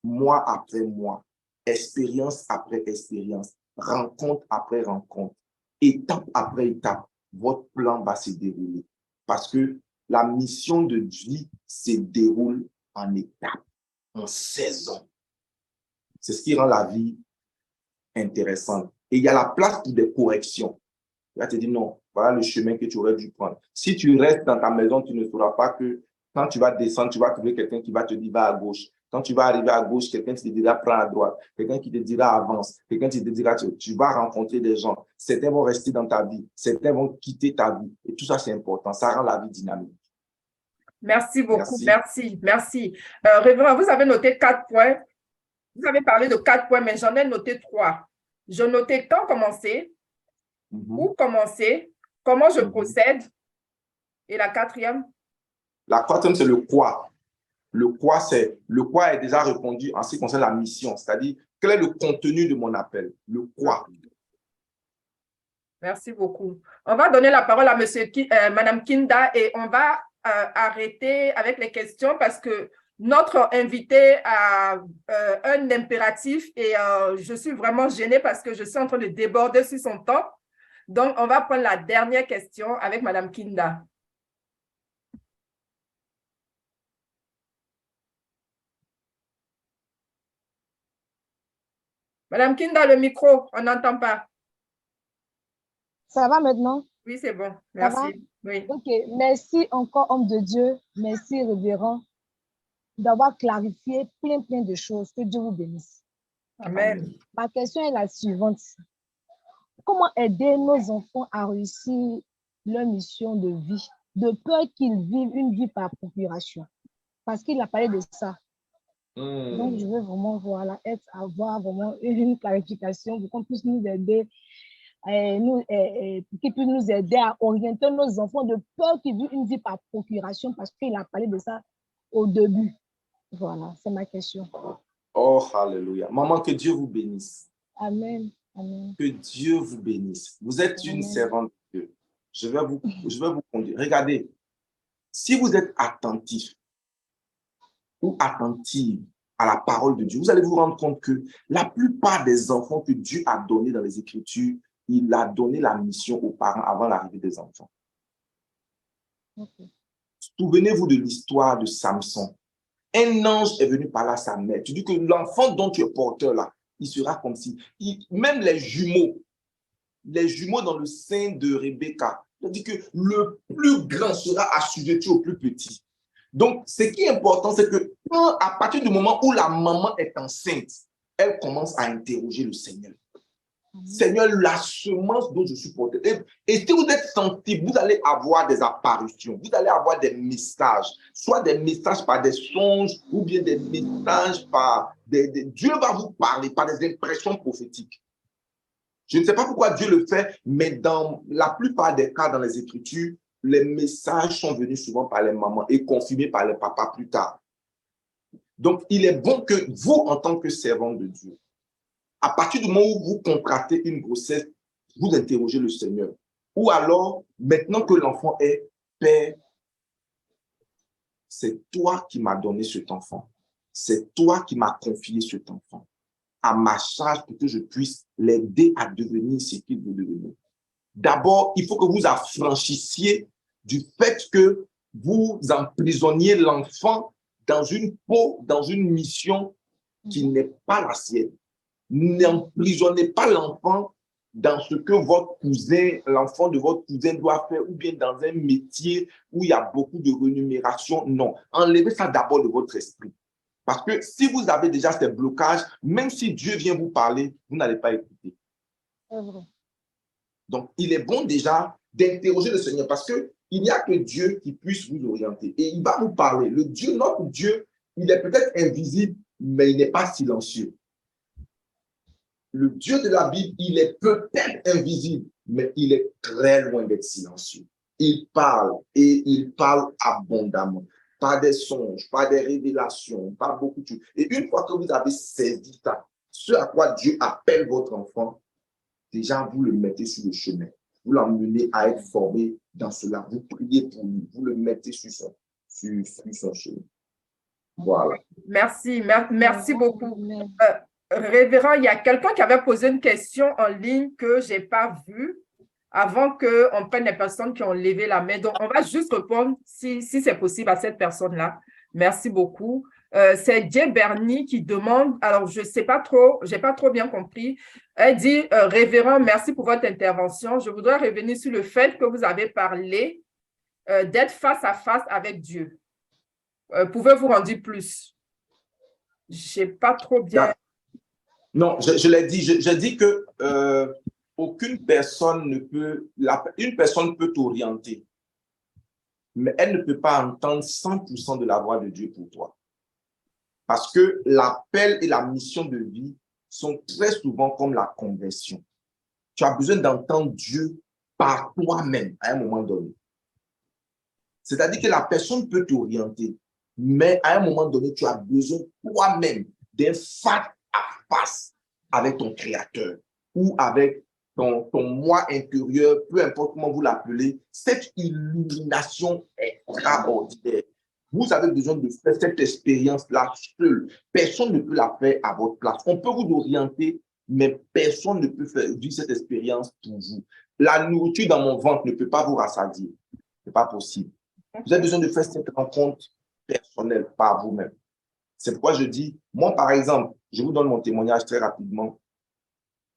mois après mois, expérience après expérience, rencontre après rencontre, étape après étape, votre plan va se dérouler. Parce que la mission de vie se déroule en étapes, en saison. C'est ce qui rend la vie intéressante. Et il y a la place pour des corrections. Il va te dire non, voilà le chemin que tu aurais dû prendre. Si tu restes dans ta maison, tu ne sauras pas que quand tu vas descendre, tu vas trouver quelqu'un qui va te dire va à gauche. Quand tu vas arriver à gauche, quelqu'un qui te dira prends à droite. Quelqu'un qui te dira avance. Quelqu'un qui te dira tu vas rencontrer des gens. Certains vont rester dans ta vie. Certains vont quitter ta vie. Et tout ça, c'est important. Ça rend la vie dynamique. Merci beaucoup. Merci. Révérend, vous avez noté 4 points. Vous avez parlé de 4 points, mais j'en ai noté 3. Je notais quand commencer, où commencer, comment je procède, et la 4e? La 4e, c'est le quoi. Le quoi est déjà répondu en ce qui concerne la mission, c'est-à-dire quel est le contenu de mon appel, le quoi. Merci beaucoup. On va donner la parole à Madame Kinda et on va arrêter avec les questions parce que notre invité a un impératif et je suis vraiment gênée parce que je suis en train de déborder sur son temps. Donc, on va prendre la dernière question avec Madame Kinda. Madame Kinda, le micro, on n'entend pas. Ça va maintenant? Oui, c'est bon. Merci. Oui. Ok, merci encore, homme de Dieu. Merci, révérend, d'avoir clarifié plein de choses. Que Dieu vous bénisse. Amen. Ma question est la suivante. Comment aider nos enfants à réussir leur mission de vie, de peur qu'ils vivent une vie par procuration? Parce qu'il a parlé de ça. Donc, je veux vraiment avoir vraiment une clarification pour qu'on puisse nous aider, qui puisse nous aider à orienter nos enfants de peur qu'ils vivent une vie par procuration, parce qu'il a parlé de ça au début. Voilà, c'est ma question. Oh, alléluia. Maman, que Dieu vous bénisse. Amen. Amen. Que Dieu vous bénisse. Vous êtes une servante de Dieu. Je vais vous conduire. Regardez, si vous êtes attentif ou attentive à la parole de Dieu, vous allez vous rendre compte que la plupart des enfants que Dieu a donnés dans les Écritures, il a donné la mission aux parents avant l'arrivée des enfants. Okay. Souvenez-vous de l'histoire de Samson. Un ange est venu parler à sa mère. Tu dis que l'enfant dont tu es porteur là, il sera comme si, même les jumeaux dans le sein de Rebecca, il dit que le plus grand sera assujetti au plus petit. Donc, ce qui est important, c'est que à partir du moment où la maman est enceinte, elle commence à interroger le Seigneur. Seigneur, la semence dont je suis porteur. Et si vous êtes sensible, vous allez avoir des apparitions, vous allez avoir des messages, soit des messages par des songes ou bien des messages par Dieu va vous parler par des impressions prophétiques. Je ne sais pas pourquoi Dieu le fait, mais dans la plupart des cas dans les Écritures, les messages sont venus souvent par les mamans et confirmés par les papas plus tard. Donc, il est bon que vous, en tant que servant de Dieu, à partir du moment où vous contractez une grossesse, vous interrogez le Seigneur. Ou alors, maintenant que l'enfant est Père, c'est toi qui m'as donné cet enfant. C'est toi qui m'as confié cet enfant à ma charge pour que je puisse l'aider à devenir ce qu'il veut devenir. D'abord, il faut que vous affranchissiez du fait que vous emprisonniez l'enfant dans une peau, dans une mission qui n'est pas la sienne. N'emprisonnez pas l'enfant dans ce que votre cousin, l'enfant de votre cousin doit faire, ou bien dans un métier où il y a beaucoup de rémunération. Non, enlevez ça d'abord de votre esprit. Parce que si vous avez déjà ces blocages, même si Dieu vient vous parler, vous n'allez pas écouter. Donc, il est bon déjà d'interroger le Seigneur parce qu'il n'y a que Dieu qui puisse vous orienter. Et il va vous parler. Le Dieu, notre Dieu, il est peut-être invisible, mais il n'est pas silencieux. Le Dieu de la Bible, il est peut-être invisible, mais il est très loin d'être silencieux. Il parle et il parle abondamment. Pas des songes, pas des révélations, pas beaucoup de choses. Et une fois que vous avez saisi ça, ce à quoi Dieu appelle votre enfant, déjà vous le mettez sur le chemin. Vous l'emmenez à être formé dans cela. Vous priez pour lui. Vous le mettez sur son chemin. Voilà. Merci beaucoup. Révérend, il y a quelqu'un qui avait posé une question en ligne que je n'ai pas vue avant qu'on prenne les personnes qui ont levé la main. Donc, on va juste répondre si c'est possible à cette personne-là. Merci beaucoup. C'est Jay Bernie qui demande, alors je ne sais pas trop, je n'ai pas trop bien compris. Elle dit, Révérend, merci pour votre intervention. Je voudrais revenir sur le fait que vous avez parlé d'être face à face avec Dieu. Pouvez-vous en dire plus? Je n'ai pas trop bien... Non, je l'ai dit. Je dis que aucune personne ne peut... Une personne peut t'orienter, mais elle ne peut pas entendre 100% de la voix de Dieu pour toi. Parce que l'appel et la mission de vie sont très souvent comme la conversion. Tu as besoin d'entendre Dieu par toi-même à un moment donné. C'est-à-dire que la personne peut t'orienter, mais à un moment donné, tu as besoin toi-même d'un face à face avec ton Créateur ou avec ton moi intérieur, peu importe comment vous l'appelez, cette illumination extraordinaire. Vous avez besoin de faire cette expérience-là seul. Personne ne peut la faire à votre place. On peut vous orienter, mais personne ne peut vivre cette expérience pour vous. La nourriture dans mon ventre ne peut pas vous rassasier. Ce n'est pas possible. Vous avez besoin de faire cette rencontre personnelle par vous-même. C'est pourquoi je dis, moi par exemple, je vous donne mon témoignage très rapidement.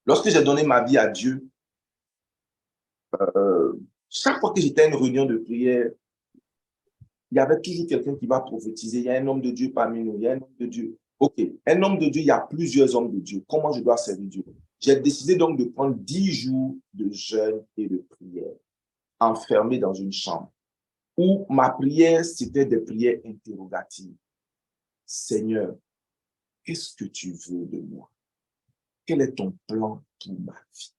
Lorsque j'ai donné ma vie à Dieu, chaque fois que j'étais à une réunion de prière, il y avait toujours quelqu'un qui va prophétiser. Il y a un homme de Dieu parmi nous. Il y a un homme de Dieu. OK, un homme de Dieu, il y a plusieurs hommes de Dieu. Comment je dois servir Dieu? J'ai décidé donc de prendre 10 jours de jeûne et de prière, enfermé dans une chambre, où ma prière, c'était des prières interrogatives. Seigneur, qu'est-ce que tu veux de moi? Quel est ton plan pour ma vie?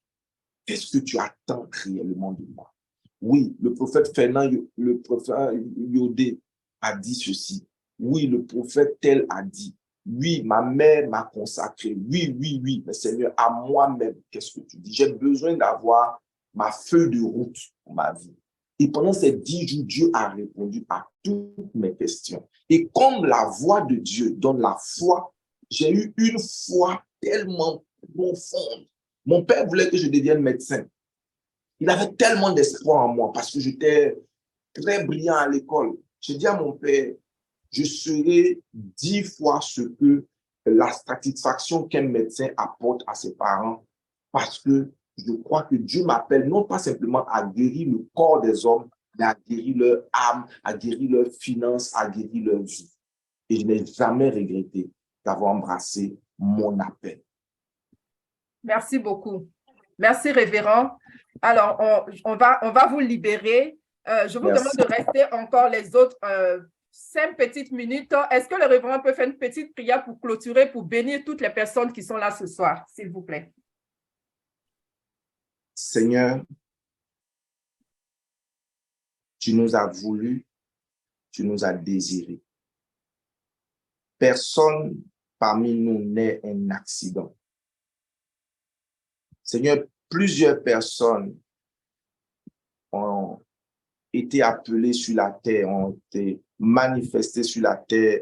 Qu'est-ce que tu attends réellement de moi? Oui, le prophète Fernand, le prophète Yodé a dit ceci. Oui, le prophète tel a dit. Oui, ma mère m'a consacré. Oui, oui, oui. Mais Seigneur, à moi-même, qu'est-ce que tu dis? J'ai besoin d'avoir ma feuille de route pour ma vie. Et pendant ces 10 jours, Dieu a répondu à toutes mes questions. Et comme la voix de Dieu donne la foi, j'ai eu une foi tellement profonde. Mon père voulait que je devienne médecin. Il avait tellement d'espoir en moi parce que j'étais très brillant à l'école. J'ai dit à mon père, je serai 10 fois ce que la satisfaction qu'un médecin apporte à ses parents parce que je crois que Dieu m'appelle non pas simplement à guérir le corps des hommes, mais à guérir leur âme, à guérir leurs finances, à guérir leur vie. Et je n'ai jamais regretté d'avoir embrassé mon appel. Merci beaucoup. Merci, révérend. Alors, on va vous libérer. Je vous demande de rester encore les autres 5 petites minutes. Est-ce que le révérend peut faire une petite prière pour clôturer, pour bénir toutes les personnes qui sont là ce soir, s'il vous plaît? Seigneur, tu nous as voulu, tu nous as désiré. Personne parmi nous n'est un accident. Seigneur, plusieurs personnes ont été appelées sur la terre, ont été manifestées sur la terre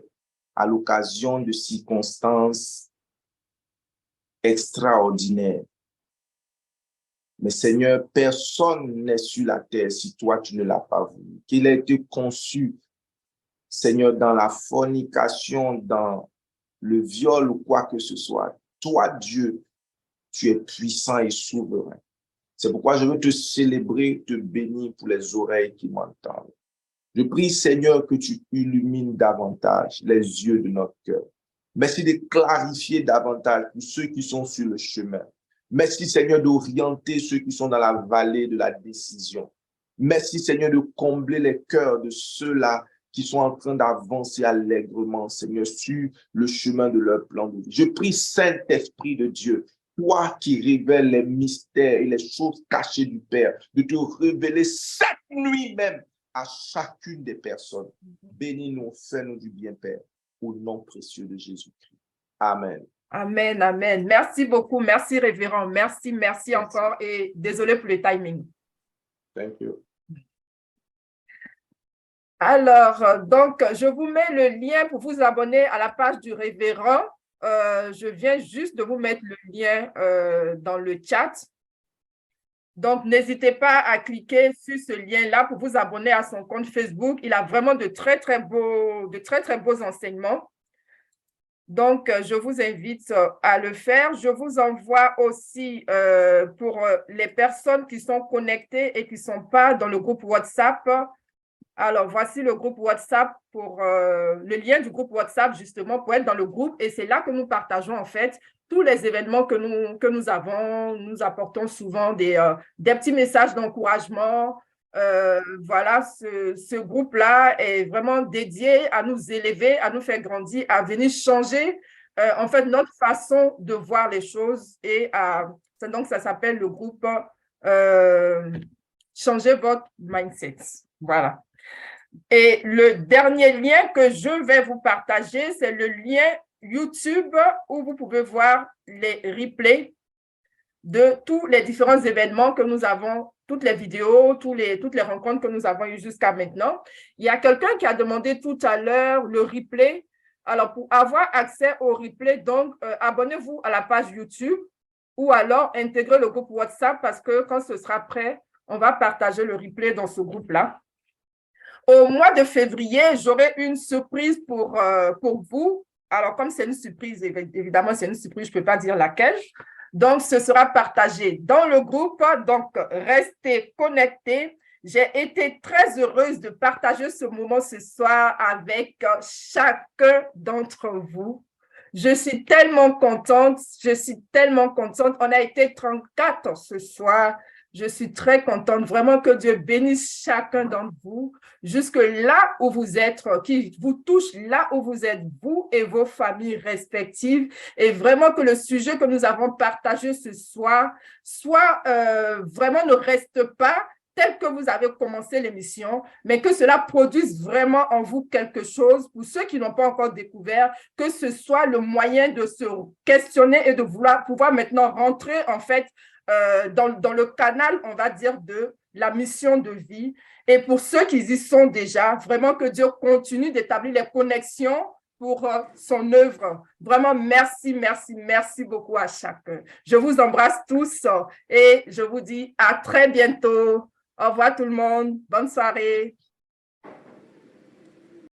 à l'occasion de circonstances extraordinaires. Mais Seigneur, personne n'est sur la terre si toi tu ne l'as pas voulu. Qu'il ait été conçu, Seigneur, dans la fornication, dans le viol ou quoi que ce soit. Toi, Dieu, tu es puissant et souverain. C'est pourquoi je veux te célébrer, te bénir pour les oreilles qui m'entendent. Je prie, Seigneur, que tu illumines davantage les yeux de notre cœur. Merci de clarifier davantage pour ceux qui sont sur le chemin. Merci, Seigneur, d'orienter ceux qui sont dans la vallée de la décision. Merci, Seigneur, de combler les cœurs de ceux-là qui sont en train d'avancer allègrement, Seigneur, sur le chemin de leur plan de vie. Je prie, Saint-Esprit de Dieu, toi qui révèles les mystères et les choses cachées du Père, de te révéler cette nuit même à chacune des personnes. Bénis-nous, fais-nous du bien, Père, au nom précieux de Jésus-Christ. Amen. Amen, amen. Merci beaucoup. Merci, révérend. Merci encore. Et désolé pour le timing. Thank you. Alors, donc, je vous mets le lien pour vous abonner à la page du révérend. Je viens juste de vous mettre le lien dans le chat. Donc, n'hésitez pas à cliquer sur ce lien-là pour vous abonner à son compte Facebook. Il a vraiment de très, très beaux enseignements. Donc, je vous invite à le faire. Je vous envoie aussi pour les personnes qui sont connectées et qui ne sont pas dans le groupe WhatsApp. Alors, voici le groupe WhatsApp pour le lien du groupe WhatsApp, justement, pour être dans le groupe. Et c'est là que nous partageons, en fait, tous les événements que nous avons. Nous apportons souvent des petits messages d'encouragement. Voilà, ce groupe-là est vraiment dédié à nous élever, à nous faire grandir, à venir changer, en fait, notre façon de voir les choses. Et donc, ça s'appelle le groupe Changer votre mindset. Voilà. Et le dernier lien que je vais vous partager, c'est le lien YouTube où vous pouvez voir les replays de tous les différents événements que nous avons, toutes les vidéos, toutes les rencontres que nous avons eues jusqu'à maintenant. Il y a quelqu'un qui a demandé tout à l'heure le replay. Alors, pour avoir accès au replay, donc, abonnez-vous à la page YouTube ou alors intégrez le groupe WhatsApp parce que quand ce sera prêt, on va partager le replay dans ce groupe-là. Au mois de février, j'aurai une surprise pour vous. Alors, comme c'est une surprise, évidemment, c'est une surprise, je ne peux pas dire laquelle. Donc, ce sera partagé dans le groupe. Donc, restez connectés. J'ai été très heureuse de partager ce moment ce soir avec chacun d'entre vous. Je suis tellement contente. On a été 34 ce soir. Je suis très contente. Vraiment que Dieu bénisse chacun d'entre vous jusque là où vous êtes, qui vous touche là où vous êtes, vous et vos familles respectives. Et vraiment que le sujet que nous avons partagé ce soir vraiment ne reste pas tel que vous avez commencé l'émission, mais que cela produise vraiment en vous quelque chose. Pour ceux qui n'ont pas encore découvert, que ce soit le moyen de se questionner et de pouvoir maintenant rentrer en fait dans le canal, on va dire, de la mission de vie. Et pour ceux qui y sont déjà, vraiment que Dieu continue d'établir les connexions pour son œuvre. Vraiment, merci, merci, merci beaucoup à chacun. Je vous embrasse tous et je vous dis à très bientôt. Au revoir tout le monde. Bonne soirée.